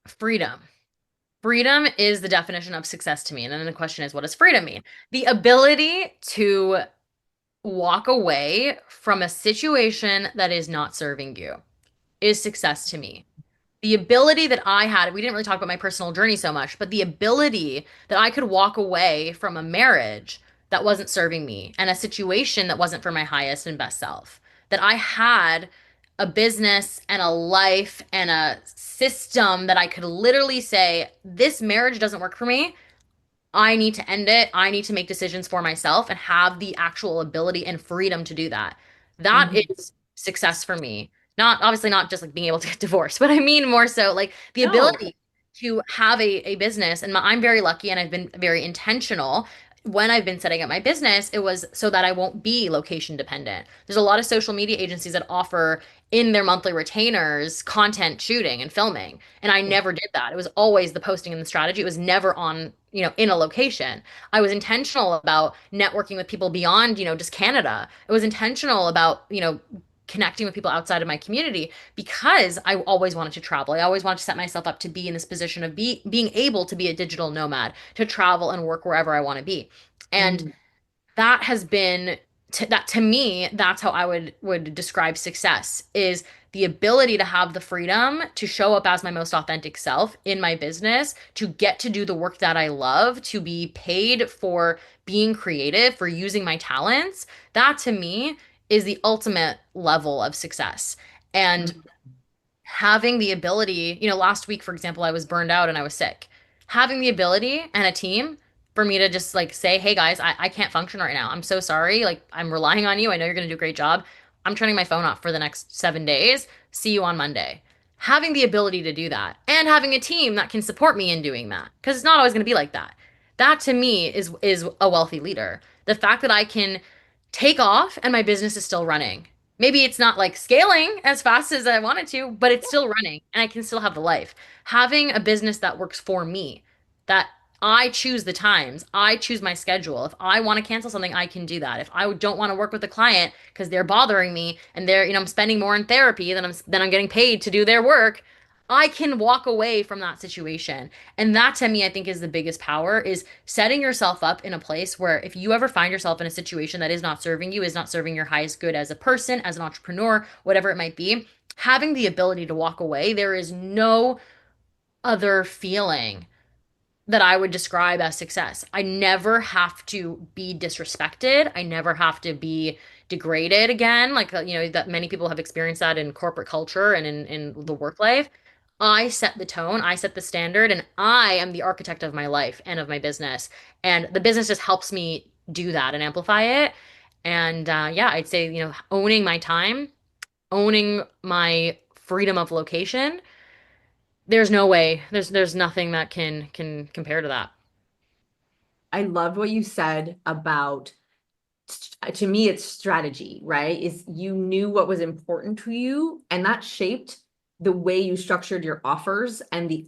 [SPEAKER 1] Freedom. Freedom is the definition of success to me. And then the question is, what does freedom mean? The ability to walk away from a situation that is not serving you is success to me. The ability that I had, we didn't really talk about my personal journey so much, but the ability that I could walk away from a marriage that wasn't serving me and a situation that wasn't for my highest and best self, that I had a business and a life and a system that I could literally say, this marriage doesn't work for me. I need to end it. I need to make decisions for myself and have the actual ability and freedom to do that. That
[SPEAKER 2] Mhm.
[SPEAKER 1] is success for me. Not obviously not just like being able to get divorced, but I mean more so like the
[SPEAKER 2] No.
[SPEAKER 1] ability to have a business. And I'm very lucky and I've been very intentional. When I've been setting up my business, it was so that I won't be location dependent. There's a lot of social media agencies that offer in their monthly retainers content shooting and filming. And I
[SPEAKER 2] Yeah.
[SPEAKER 1] never did that. It was always the posting and the strategy. It was never on, in a location. I was intentional about networking with people beyond, just Canada. It was intentional about, connecting with people outside of my community because I always wanted to travel. I always wanted to set myself up to be in this position of being able to be a digital nomad, to travel and work wherever I want to be. And
[SPEAKER 2] Mhm.
[SPEAKER 1] that has been that to me, that's how I would describe success is the ability to have the freedom to show up as my most authentic self in my business, to get to do the work that I love, to be paid for being creative, for using my talents. That to me is the ultimate level of success. And
[SPEAKER 2] Mhm.
[SPEAKER 1] having the ability, last week, for example, I was burned out and I was sick. Having the ability and a team for me to just like say, hey guys, I can't function right now. I'm so sorry. Like, I'm relying on you. I know you're going to do a great job. I'm turning my phone off for the next 7 days. See you on Monday. Having the ability to do that and having a team that can support me in doing that because it's not always going to be like that. That to me is a wealthy leader. The fact that I can take off and my business is still running. Maybe it's not like scaling as fast as I wanted to, but it's still running and I can still have the life. Having a business that works for me, that I choose the times, I choose my schedule. If I want to cancel something, I can do that. If I don't want to work with a client because they're bothering me and I'm spending more in therapy than I'm getting paid to do their work, I can walk away from that situation. And that to me, I think is the biggest power is setting yourself up in a place where if you ever find yourself in a situation that is not serving you, is not serving your highest good as a person, as an entrepreneur, whatever it might be, having the ability to walk away, there is no other feeling that I would describe as success. I never have to be disrespected. I never have to be degraded again. Like, that many people have experienced that in corporate culture and in the work life. I set the tone, I set the standard, and I am the architect of my life and of my business. And the business just helps me do that and amplify it. And yeah, I'd say, owning my time, owning my freedom of location, there's no way, there's nothing that can compare to that.
[SPEAKER 2] I loved what you said about, to me, it's strategy, right? Is you knew what was important to you, and that shaped the way you structured your offers and the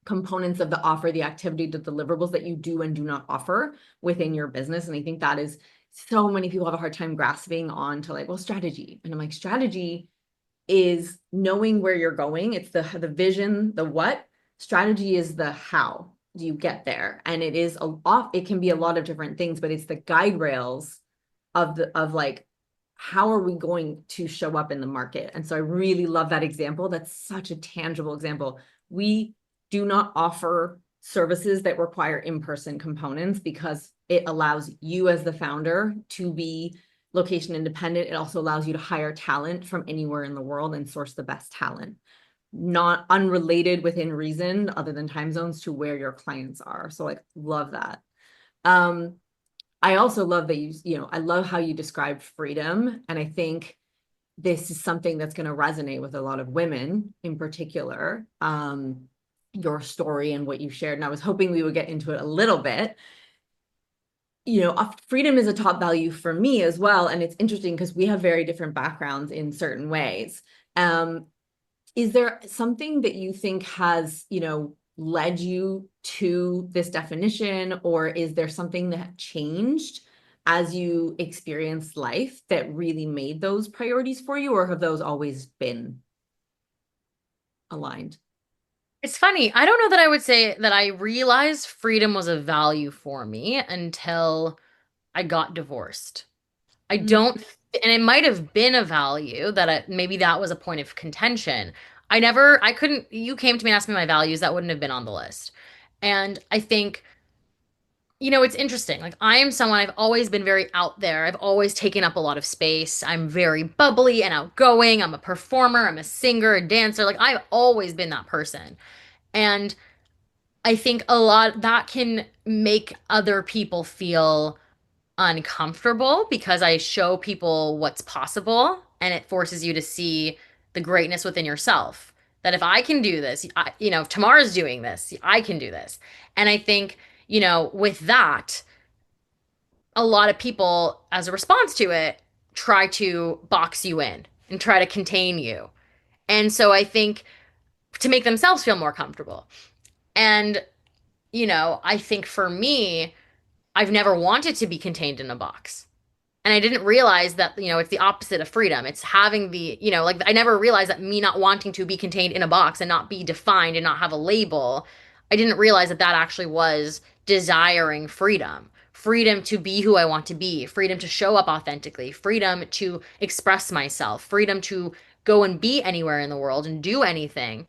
[SPEAKER 2] components of the offer, the activity, the deliverables that you do and do not offer within your business. And I think that is, so many people have a hard time grasping on to like, well, strategy. And I'm like, strategy is knowing where you're going. It's the vision, the what. Strategy is the how do you get there. And it can be a lot of different things, but it's the guide rails of like, how are we going to show up in the market? And so I really love that example. That's such a tangible example. We do not offer services that require in-person components because it allows you as the founder to be location independent. It also allows you to hire talent from anywhere in the world and source the best talent, not unrelated within reason other than time zones to where your clients are. So like, love that. I also love that I love how you described freedom. And I think this is something that's going to resonate with a lot of women in particular. Your story and what you shared. And I was hoping we would get into it a little bit. Freedom is a top value for me as well. And it's interesting because we have very different backgrounds in certain ways. Is there something that you think has, led you to this definition, or is there something that changed as you experienced life that really made those priorities for you, or have those always been aligned?
[SPEAKER 1] It's funny. I don't know that I would say that I realized freedom was a value for me until I got divorced. I
[SPEAKER 2] Mm.
[SPEAKER 1] don't, and it might have been a value that maybe that was a point of contention. I couldn't, you came to me and asked me my values, that wouldn't have been on the list. And I think, it's interesting. Like, I am someone, I've always been very out there. I've always taken up a lot of space. I'm very bubbly and outgoing. I'm a performer, I'm a singer, a dancer. Like, I've always been that person. And I think a lot that can make other people feel uncomfortable because I show people what's possible and it forces you to see the greatness within yourself. That if I can do this, if Tamar's doing this, I can do this. And I think, with that, a lot of people, as a response to it, try to box you in and try to contain you. And so I think to make themselves feel more comfortable. And, I think for me, I've never wanted to be contained in a box. And I didn't realize that, it's the opposite of freedom. It's having like I never realized that me not wanting to be contained in a box and not be defined and not have a label, I didn't realize that that actually was desiring freedom. Freedom to be who I want to be, freedom to show up authentically, freedom to express myself, freedom to go and be anywhere in the world and do anything.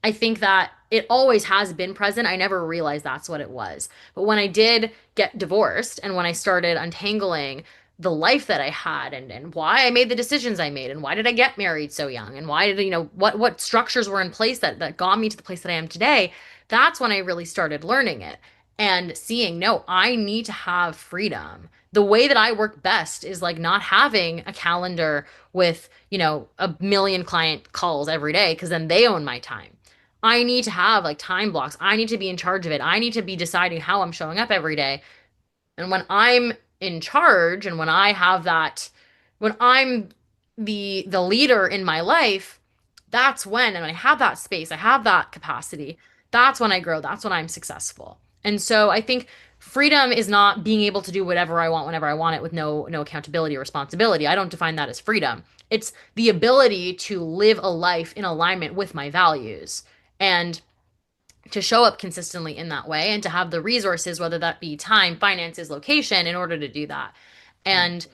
[SPEAKER 1] I think that it always has been present. I never realized that's what it was. But when I did get divorced and when I started untangling the life that I had and why I made the decisions I made and why did I get married so young and why did, what structures were in place that got me to the place that I am today, that's when I really started learning it and seeing, no, I need to have freedom. The way that I work best is like not having a calendar with, a million client calls every day because then they own my time. I need to have like time blocks. I need to be in charge of it. I need to be deciding how I'm showing up every day. And when I'm in charge and when I have that, when I'm the leader in my life, that's when, and I have that space, I have that capacity, that's when I grow, that's when I'm successful. And so I think freedom is not being able to do whatever I want whenever I want it with no accountability or responsibility. I don't define that as freedom. It's the ability to live a life in alignment with my values and to show up consistently in that way and to have the resources, whether that be time, finances, location, in order to do that. And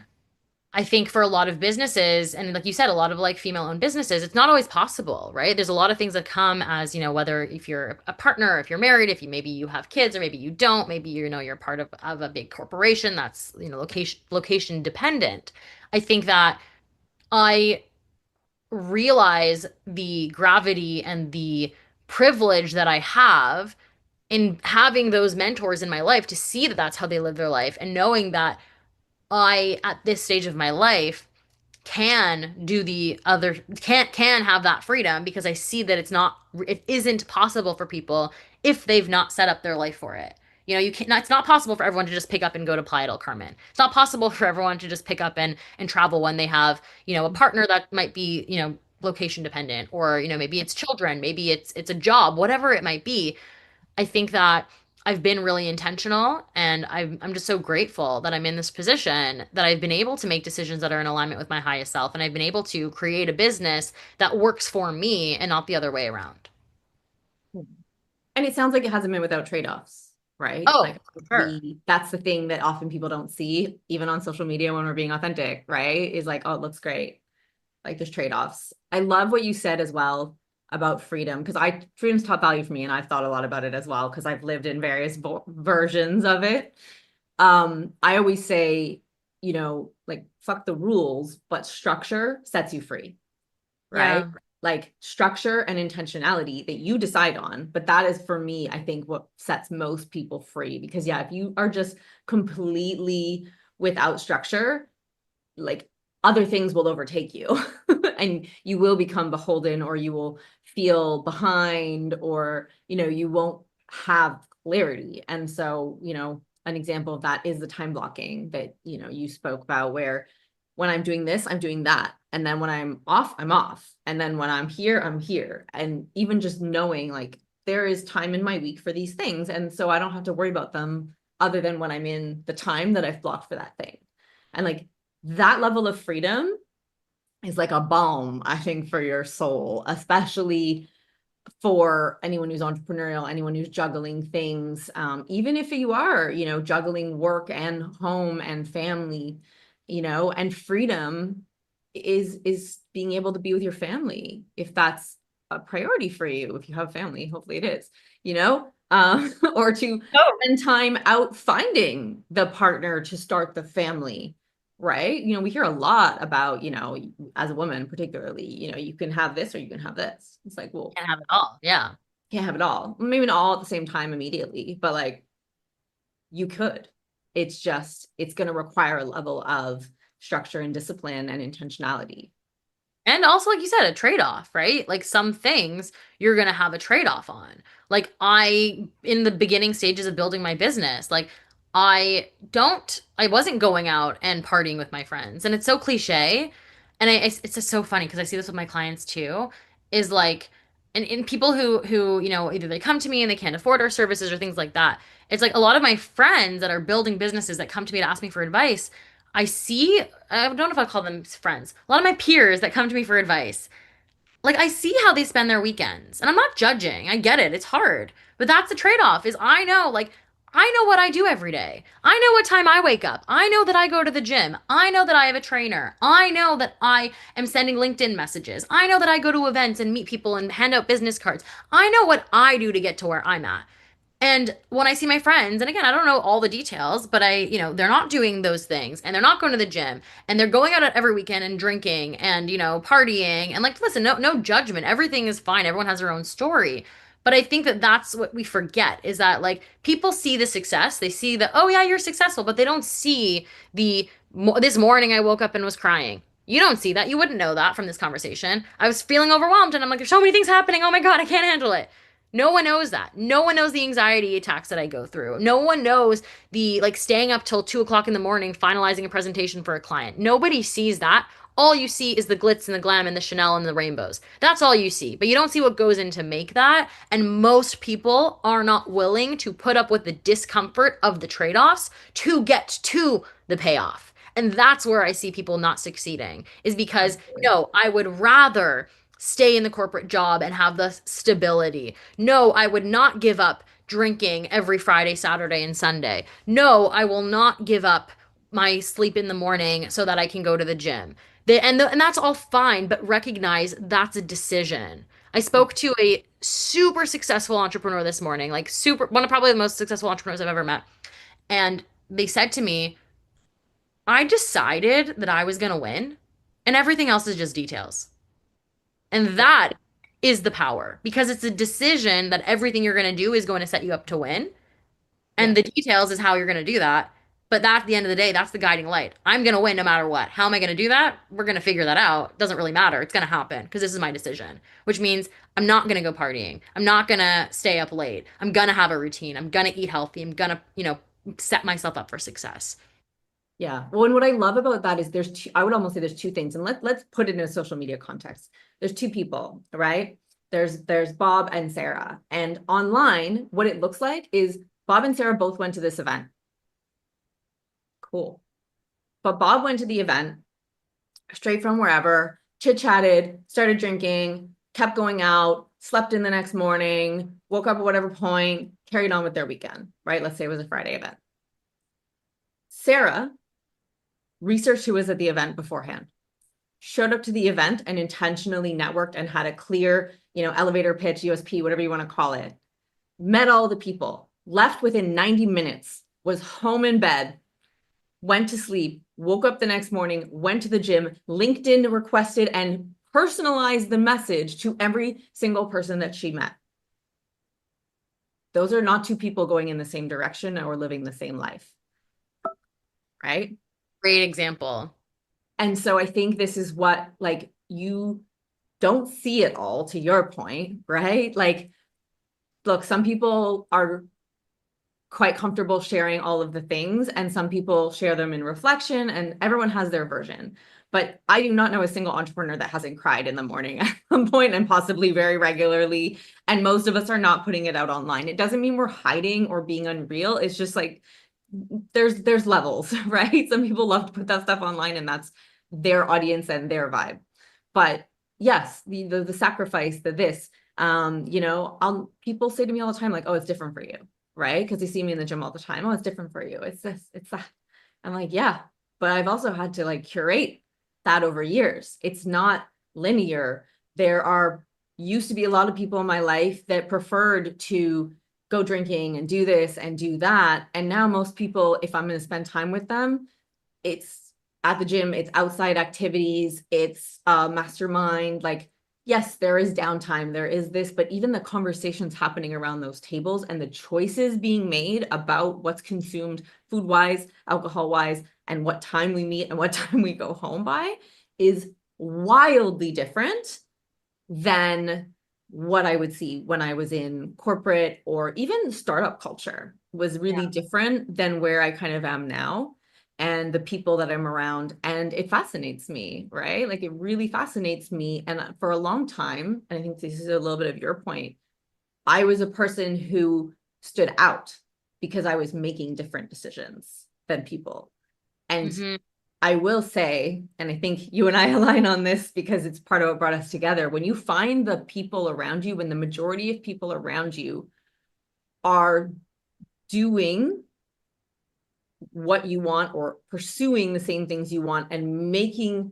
[SPEAKER 1] I think for a lot of businesses, and like you said, a lot of like female owned businesses, it's not always possible, right? There's a lot of things that come as, whether if you're a partner, if you're married, if you maybe you have kids or maybe you don't, maybe you're part of a big corporation that's, location dependent. I think that I realize the gravity and the privilege that I have in having those mentors in my life to see that that's how they live their life and knowing that I, at this stage of my life, can do the other can have that freedom because I see that it isn't possible for people if they've not set up their life for it. You know, you can't it's not possible for everyone to just pick up and go to Playa del Carmen. It's not possible for everyone to just pick up and travel when they have, a partner that might be, location dependent, or, maybe it's children, maybe it's a job, whatever it might be. I think that I've been really intentional, and I'm just so grateful that I'm in this position, that I've been able to make decisions that are in alignment with my highest self, and I've been able to create a business that works for me and not the other way around.
[SPEAKER 2] And it sounds like it hasn't been without trade-offs, right? Like
[SPEAKER 1] Oh, for sure.
[SPEAKER 2] that's the thing that often people don't see, even on social media when we're being authentic, right? Is like, oh, it looks great. Like there's trade-offs. I love what you said as well about freedom, because freedom's top value for me, and I've thought a lot about it as well because I've lived in various versions of it. I always say, like fuck the rules, but structure sets you free, right?
[SPEAKER 1] Yeah.
[SPEAKER 2] Like structure and intentionality that you decide on. But that is for me, I think, what sets most people free. Because yeah, if you are just completely without structure, like other things will overtake you and you will become beholden, or you will feel behind, or you won't have clarity. And so an example of that is the time blocking that you spoke about, where when I'm doing this, I'm doing that, and then when I'm off, I'm off, and then when I'm here, I'm here. And even just knowing like there is time in my week for these things, and so I don't have to worry about them other than when I'm in the time that I've blocked for that thing. And like that level of freedom is like a balm, I think, for your soul, especially for anyone who's entrepreneurial, anyone who's juggling things, even if you are, juggling work and home and family, and freedom is being able to be with your family, if that's a priority for you, if you have family, hopefully it is, or to
[SPEAKER 1] Oh,
[SPEAKER 2] spend time out finding the partner to start the family. Right. We hear a lot about, as a woman, particularly, you can have this or you can have this. It's like, well,
[SPEAKER 1] can't have it all. Yeah.
[SPEAKER 2] can't have it all. Maybe not all at the same time immediately, but like you could. It's going to require a level of structure and discipline and intentionality.
[SPEAKER 1] And also, like you said, a trade-off, right? Like some things you're gonna have a trade-off on. Like in the beginning stages of building my business, like I wasn't going out and partying with my friends. And it's so cliche. And it's just so funny because I see this with my clients too, is like, and people who, either they come to me and they can't afford our services or things like that. It's like a lot of my friends that are building businesses that come to me to ask me for advice. I don't know if I call them friends. A lot of my peers that come to me for advice, like I see how they spend their weekends. And I'm not judging. I get it. It's hard. But that's the trade-off is I know what I do every day. I know what time I wake up. I know that I go to the gym. I know that I have a trainer. I know that I am sending LinkedIn messages. I know that I go to events and meet people and hand out business cards. I know what I do to get to where I'm at. And when I see my friends, and again, I don't know all the details, but they're not doing those things and they're not going to the gym and they're going out every weekend and drinking and, partying and like, listen, no judgment. Everything is fine. Everyone has their own story. But I think that that's what we forget is that like people see the success. They see that, oh yeah, you're successful, but they don't see this morning I woke up and was crying. You don't see that. You wouldn't know that from this conversation. I was feeling overwhelmed and I'm like, there's so many things happening. Oh my God, I can't handle it. No one knows that. No one knows the anxiety attacks that I go through. No one knows the like staying up till 2 o'clock in the morning finalizing a presentation for a client. Nobody sees that. All you see is the glitz and the glam and the Chanel and the rainbows. That's all you see. But you don't see what goes in to make that. And most people are not willing to put up with the discomfort of the trade offs to get to the payoff. And that's where I see people not succeeding, is because no, I would rather stay in the corporate job and have the stability. No, I would not give up drinking every Friday, Saturday, and Sunday. No, I will not give up my sleep in the morning so that I can go to the gym. And that's all fine, but recognize that's a decision. I spoke to a super successful entrepreneur this morning, like super one of probably the most successful entrepreneurs I've ever met. And they said to me, I decided that I was going to win, and everything else is just details. And that is the power because it's a decision that everything you're going to do is going to set you up to win.
[SPEAKER 2] Yeah.
[SPEAKER 1] And the details is how you're going to do that. But that, at the end of the day, that's the guiding light. I'm going to win no matter what. How am I going to do that? We're going to figure that out. Doesn't really matter. It's going to happen because this is my decision, which means I'm not going to go partying. I'm not going to stay up late. I'm going to have a routine. I'm going to eat healthy. I'm going to, set myself up for success.
[SPEAKER 2] Yeah. Well, and what I love about that is there's two, I would almost say there's two things. And let's put it in a social media context. There's two people, right? There's Bob and Sarah. And online, what it looks like is Bob and Sarah both went to this event. Cool. But Bob went to the event straight from wherever, chit-chatted, started drinking, kept going out, slept in the next morning, woke up at whatever point, carried on with their weekend, right? Let's say it was a Friday event. Sarah researched who was at the event beforehand, showed up to the event and intentionally networked and had a clear, elevator pitch, USP, whatever you want to call it, met all the people, left within 90 minutes, was home in bed, went to sleep, woke up the next morning, went to the gym, LinkedIn requested and personalized the message to every single person that she met. Those are not two people going in the same direction or living the same life, right?
[SPEAKER 1] Great example.
[SPEAKER 2] And so I think this is what, like, you don't see it all, to your point, right? Like, look, some people are quite comfortable sharing all of the things, and some people share them in reflection, and everyone has their version. But I do not know a single entrepreneur that hasn't cried in the morning at some point, and possibly very regularly. And most of us are not putting it out online. It doesn't mean we're hiding or being unreal. It's just like there's levels, right? Some people love to put that stuff online, and that's their audience and their vibe. But yes, the sacrifice, people say to me all the time, like, oh, it's different for you, right? Because they see me in the gym all the time. Oh, it's different for you. It's this, it's that. I'm like, yeah, but I've also had to like curate that over years. It's not linear. There used to be a lot of people in my life that preferred to go drinking and do this and do that. And now most people, if I'm going to spend time with them, it's at the gym, it's outside activities, it's mastermind. Like, yes, there is downtime, there is this, but even the conversations happening around those tables and the choices being made about what's consumed food-wise, alcohol-wise, and what time we meet and what time we go home by is wildly different than what I would see when I was in corporate, or even startup culture was really different than where I kind of am now, and the people that I'm around. And it fascinates me, right? Like, it really fascinates me. And for a long time, and I think this is a little bit of your point, I was a person who stood out because I was making different decisions than people. And
[SPEAKER 1] Mm-hmm.
[SPEAKER 2] I will say, and I think you and I align on this because it's part of what brought us together, when you find the people around you, when the majority of people around you are doing what you want or pursuing the same things you want and making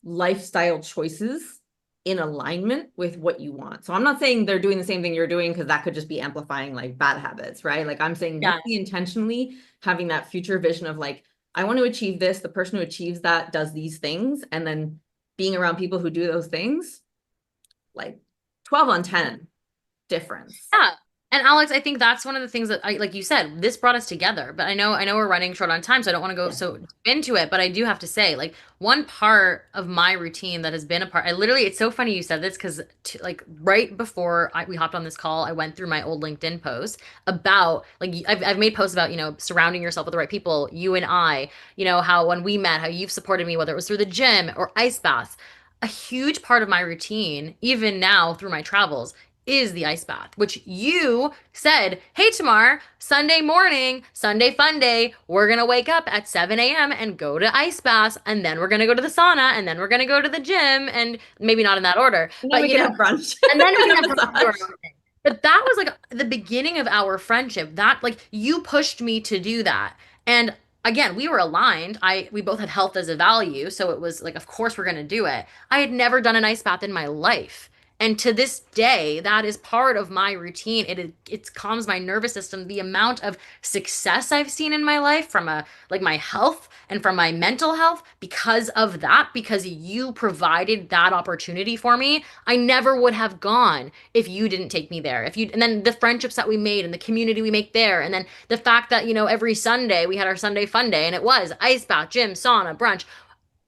[SPEAKER 2] lifestyle choices in alignment with what you want. So I'm not saying they're doing the same thing you're doing, because that could just be amplifying like bad habits, right? Like, I'm saying
[SPEAKER 1] Yeah.
[SPEAKER 2] really intentionally having that future vision of like, I want to achieve this. The person who achieves that does these things. And then being around people who do those things, like 12 on 10 difference.
[SPEAKER 1] Yeah. And Alex, I think that's one of the things that like you said, this brought us together. But I know we're running short on time, so I don't want to go
[SPEAKER 2] Yeah.
[SPEAKER 1] so deep into it. But I do have to say, like, one part of my routine that has been a part, I literally, it's so funny you said this because like right before we hopped on this call, I went through my old LinkedIn post about like I've made posts about, surrounding yourself with the right people, you and I, how when we met, how you've supported me, whether it was through the gym or ice baths. A huge part of my routine, even now through my travels, is the ice bath, which you said, hey, Tamar, Sunday morning, Sunday fun day, we're going to wake up at 7 a.m. and go to ice baths, and then we're going to go to the sauna, and then we're going to go to the gym, and maybe not in that order,
[SPEAKER 2] And then
[SPEAKER 1] but,
[SPEAKER 2] we can have brunch
[SPEAKER 1] and then we
[SPEAKER 2] and
[SPEAKER 1] can
[SPEAKER 2] a
[SPEAKER 1] have brunch and do our
[SPEAKER 2] massage.
[SPEAKER 1] own thing. But that was like the beginning of our friendship. That like you pushed me to do that. And again, we were aligned. We both had health as a value, so it was like, of course we're going to do it. I had never done an ice bath in my life. And to this day, that is part of my routine. It calms my nervous system. The amount of success I've seen in my life from like my health and from my mental health because of that, because you provided that opportunity for me. I never would have gone if you didn't take me there. If you and then the friendships that we made and the community we make there, and then the fact that, every Sunday we had our Sunday fun day and it was ice bath, gym, sauna, brunch.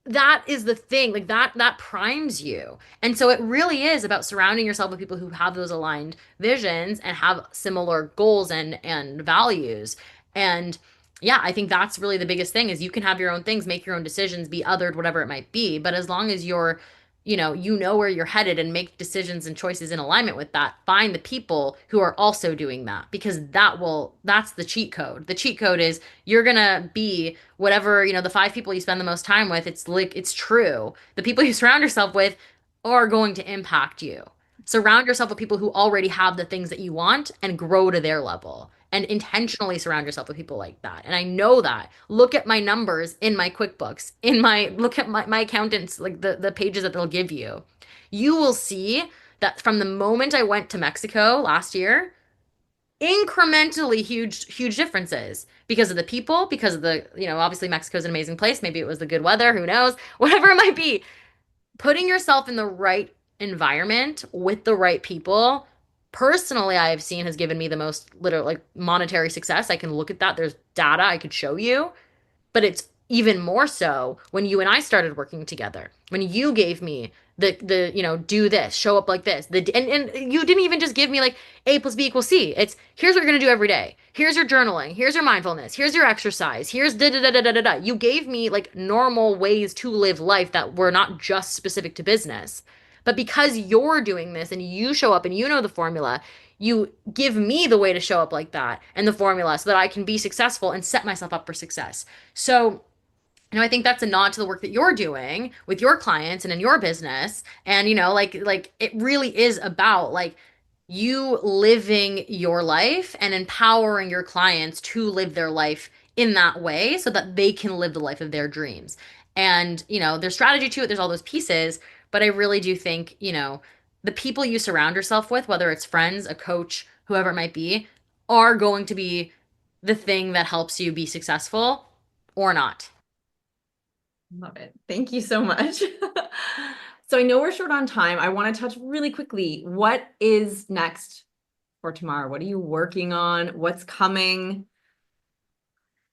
[SPEAKER 1] That is the thing, like that primes you. And so it really is about surrounding yourself with people who have those aligned visions and have similar goals and values. And yeah, I think that's really the biggest thing is you can have your own things, make your own decisions, be othered, whatever it might be, but as long as you're, you know where you're headed and make decisions and choices in alignment with that, find the people who are also doing that, because that's the cheat code. The cheat code is you're gonna be whatever, the five people you spend the most time with. It's like, it's true. The people you surround yourself with are going to impact you. Surround yourself with people who already have the things that you want and grow to their level. And intentionally surround yourself with people like that. And I know that. Look at my numbers in my QuickBooks, look at my accountants, like the pages that they'll give you. You will see that from the moment I went to Mexico last year, incrementally huge differences because of the people, because of the, obviously Mexico's an amazing place. Maybe it was the good weather, who knows, whatever it might be. Putting yourself in the right environment with the right people, personally, I have seen has given me the most literal, like, monetary success. I can look at that. There's data I could show you, but it's even more so when you and I started working together. When you gave me the do this, show up like this. And you didn't even just give me like A plus B equals C. It's here's what you're gonna do every day. Here's your journaling. Here's your mindfulness. Here's your exercise. Here's da da da da da da da. You gave me like normal ways to live life that were not just specific to business. But because you're doing this and you show up and you know the formula, you give me the way to show up like that and the formula so that I can be successful and set myself up for success. So, I think that's a nod to the work that you're doing with your clients and in your business. And, like it really is about like you living your life and empowering your clients to live their life in that way so that they can live the life of their dreams. And, there's strategy to it, there's all those pieces, but I really do think, the people you surround yourself with, whether it's friends, a coach, whoever it might be, are going to be the thing that helps you be successful or not.
[SPEAKER 2] Love it. Thank you so much. So I know we're short on time. I want to touch really quickly. What is next for Tamar? What are you working on? What's coming?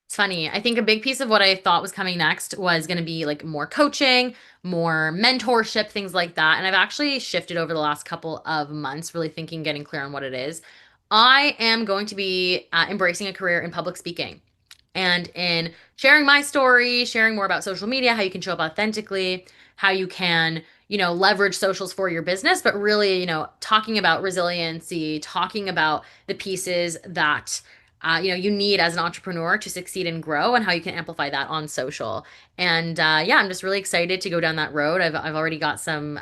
[SPEAKER 1] It's funny. I think a big piece of what I thought was coming next was going to be like more coaching, more mentorship, things like that. And I've actually shifted over the last couple of months, really thinking, getting clear on what it is. I am going to be embracing a career in public speaking and in sharing my story, sharing more about social media, how you can show up authentically, how you can, leverage socials for your business, but really, talking about resiliency, talking about the pieces that you need as an entrepreneur to succeed and grow, and how you can amplify that on social. And yeah, I'm just really excited to go down that road. I've already got some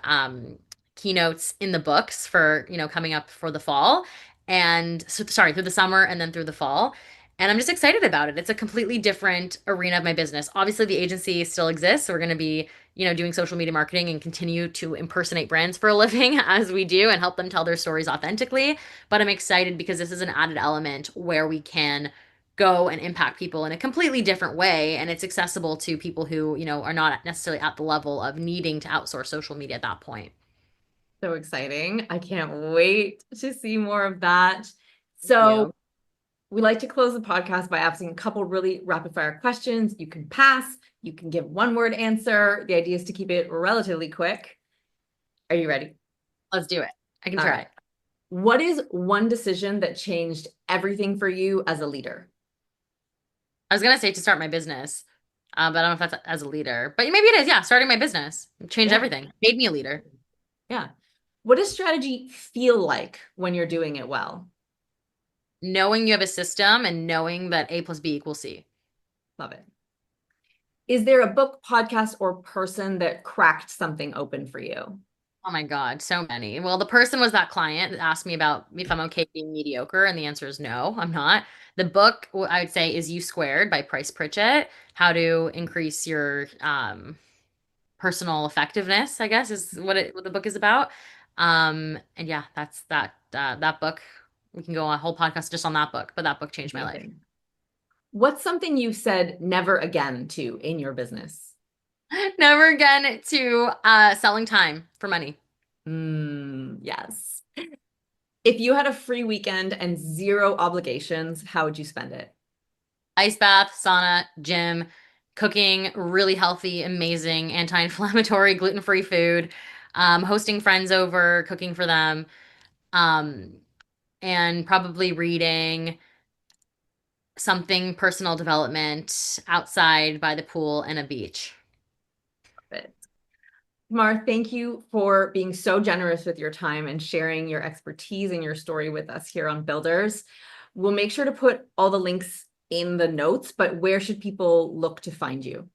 [SPEAKER 1] keynotes in the books for coming up for the fall, and so sorry, through the summer and then through the fall. And I'm just excited about it. It's a completely different arena of my business. Obviously, the agency still exists. So we're going to be, doing social media marketing and continue to impersonate brands for a living as we do and help them tell their stories authentically. But I'm excited because this is an added element where we can go and impact people in a completely different way. And it's accessible to people who, are not necessarily at the level of needing to outsource social media at that point.
[SPEAKER 2] So exciting. I can't wait to see more of that.
[SPEAKER 1] Thank
[SPEAKER 2] So
[SPEAKER 1] you.
[SPEAKER 2] we like to close the podcast by asking a couple really rapid fire questions. You can pass, you can give one word answer. The idea is to keep it relatively quick. Are you ready?
[SPEAKER 1] Let's do it. I can
[SPEAKER 2] All
[SPEAKER 1] try.
[SPEAKER 2] right. What is one decision that changed everything for you as a leader?
[SPEAKER 1] I was gonna say to start my business, but I don't know if that's as a leader. But maybe it is. Yeah, starting my business changed
[SPEAKER 2] Yeah.
[SPEAKER 1] everything. Made me a leader.
[SPEAKER 2] Yeah. What does strategy feel like when you're doing it well?
[SPEAKER 1] Knowing you have a system and knowing that A plus B equals C.
[SPEAKER 2] Love it. Is there a book, podcast, or person that cracked something open for you?
[SPEAKER 1] Oh my God, so many. Well, the person was that client that asked me about if I'm okay being mediocre, and the answer is no, I'm not. The book I would say is U Squared by Price Pritchett, how to increase your personal effectiveness, I guess is what the book is about. And yeah, that's that book. We can go a whole podcast just on that book, but that book changed my life.
[SPEAKER 2] Amazing. What's something you said never again to in your business?
[SPEAKER 1] Never again to selling time for money.
[SPEAKER 2] Yes. If you had a free weekend and zero obligations, how would you spend it?
[SPEAKER 1] Ice bath, sauna, gym, cooking really healthy, amazing, anti-inflammatory, gluten-free food, hosting friends over, cooking for them, um, and probably reading something personal development outside by the pool and a beach.
[SPEAKER 2] Tamar, thank you for being so generous with your time and sharing your expertise and your story with us here on Builders. We'll make sure to put all the links in the notes, but where should people look to find you?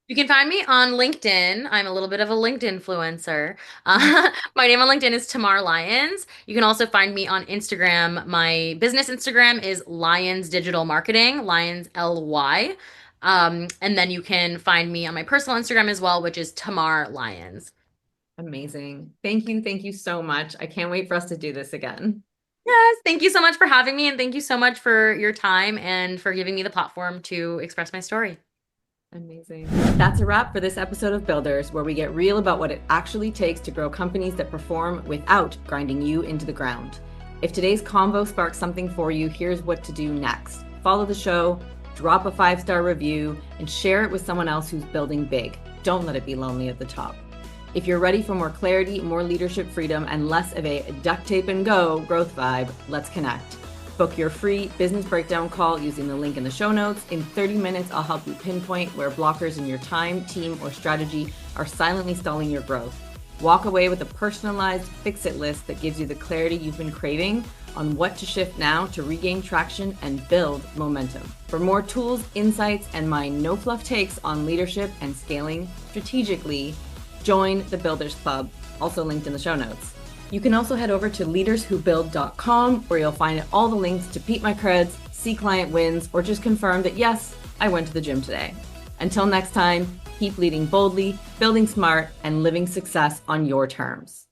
[SPEAKER 1] You can find me on LinkedIn. I'm a little bit of a LinkedIn influencer. My name on LinkedIn is Tamar Lyons. You can also find me on Instagram. My business Instagram is Lyons Digital Marketing, Lyons LY. And then you can find me on my personal Instagram as well, which is Tamar Lyons.
[SPEAKER 2] Amazing. Thank you. Thank you so much. I can't wait for us to do this again.
[SPEAKER 1] Yes, thank you so much for having me, and thank you so much for your time and for giving me the platform to express my story.
[SPEAKER 2] Amazing. That's a wrap for this episode of Builders, where we get real about what it actually takes to grow companies that perform without grinding you into the ground. If today's convo sparks something for you, here's what to do next. Follow the show, drop a 5-star review, and share it with someone else who's building big. Don't let it be lonely at the top. If you're ready for more clarity, more leadership freedom, and less of a duct tape and go growth vibe, let's connect. Book your free business breakdown call using the link in the show notes. In 30 minutes, I'll help you pinpoint where blockers in your time, team, or strategy are silently stalling your growth. Walk away with a personalized fix-it list that gives you the clarity you've been craving on what to shift now to regain traction and build momentum. For more tools, insights, and my no-fluff takes on leadership and scaling strategically, join the Builders Club, also linked in the show notes. You can also head over to leaderswhobuild.com, where you'll find all the links to peep my creds, see client wins, or just confirm that yes, I went to the gym today. Until next time, keep leading boldly, building smart, and living success on your terms.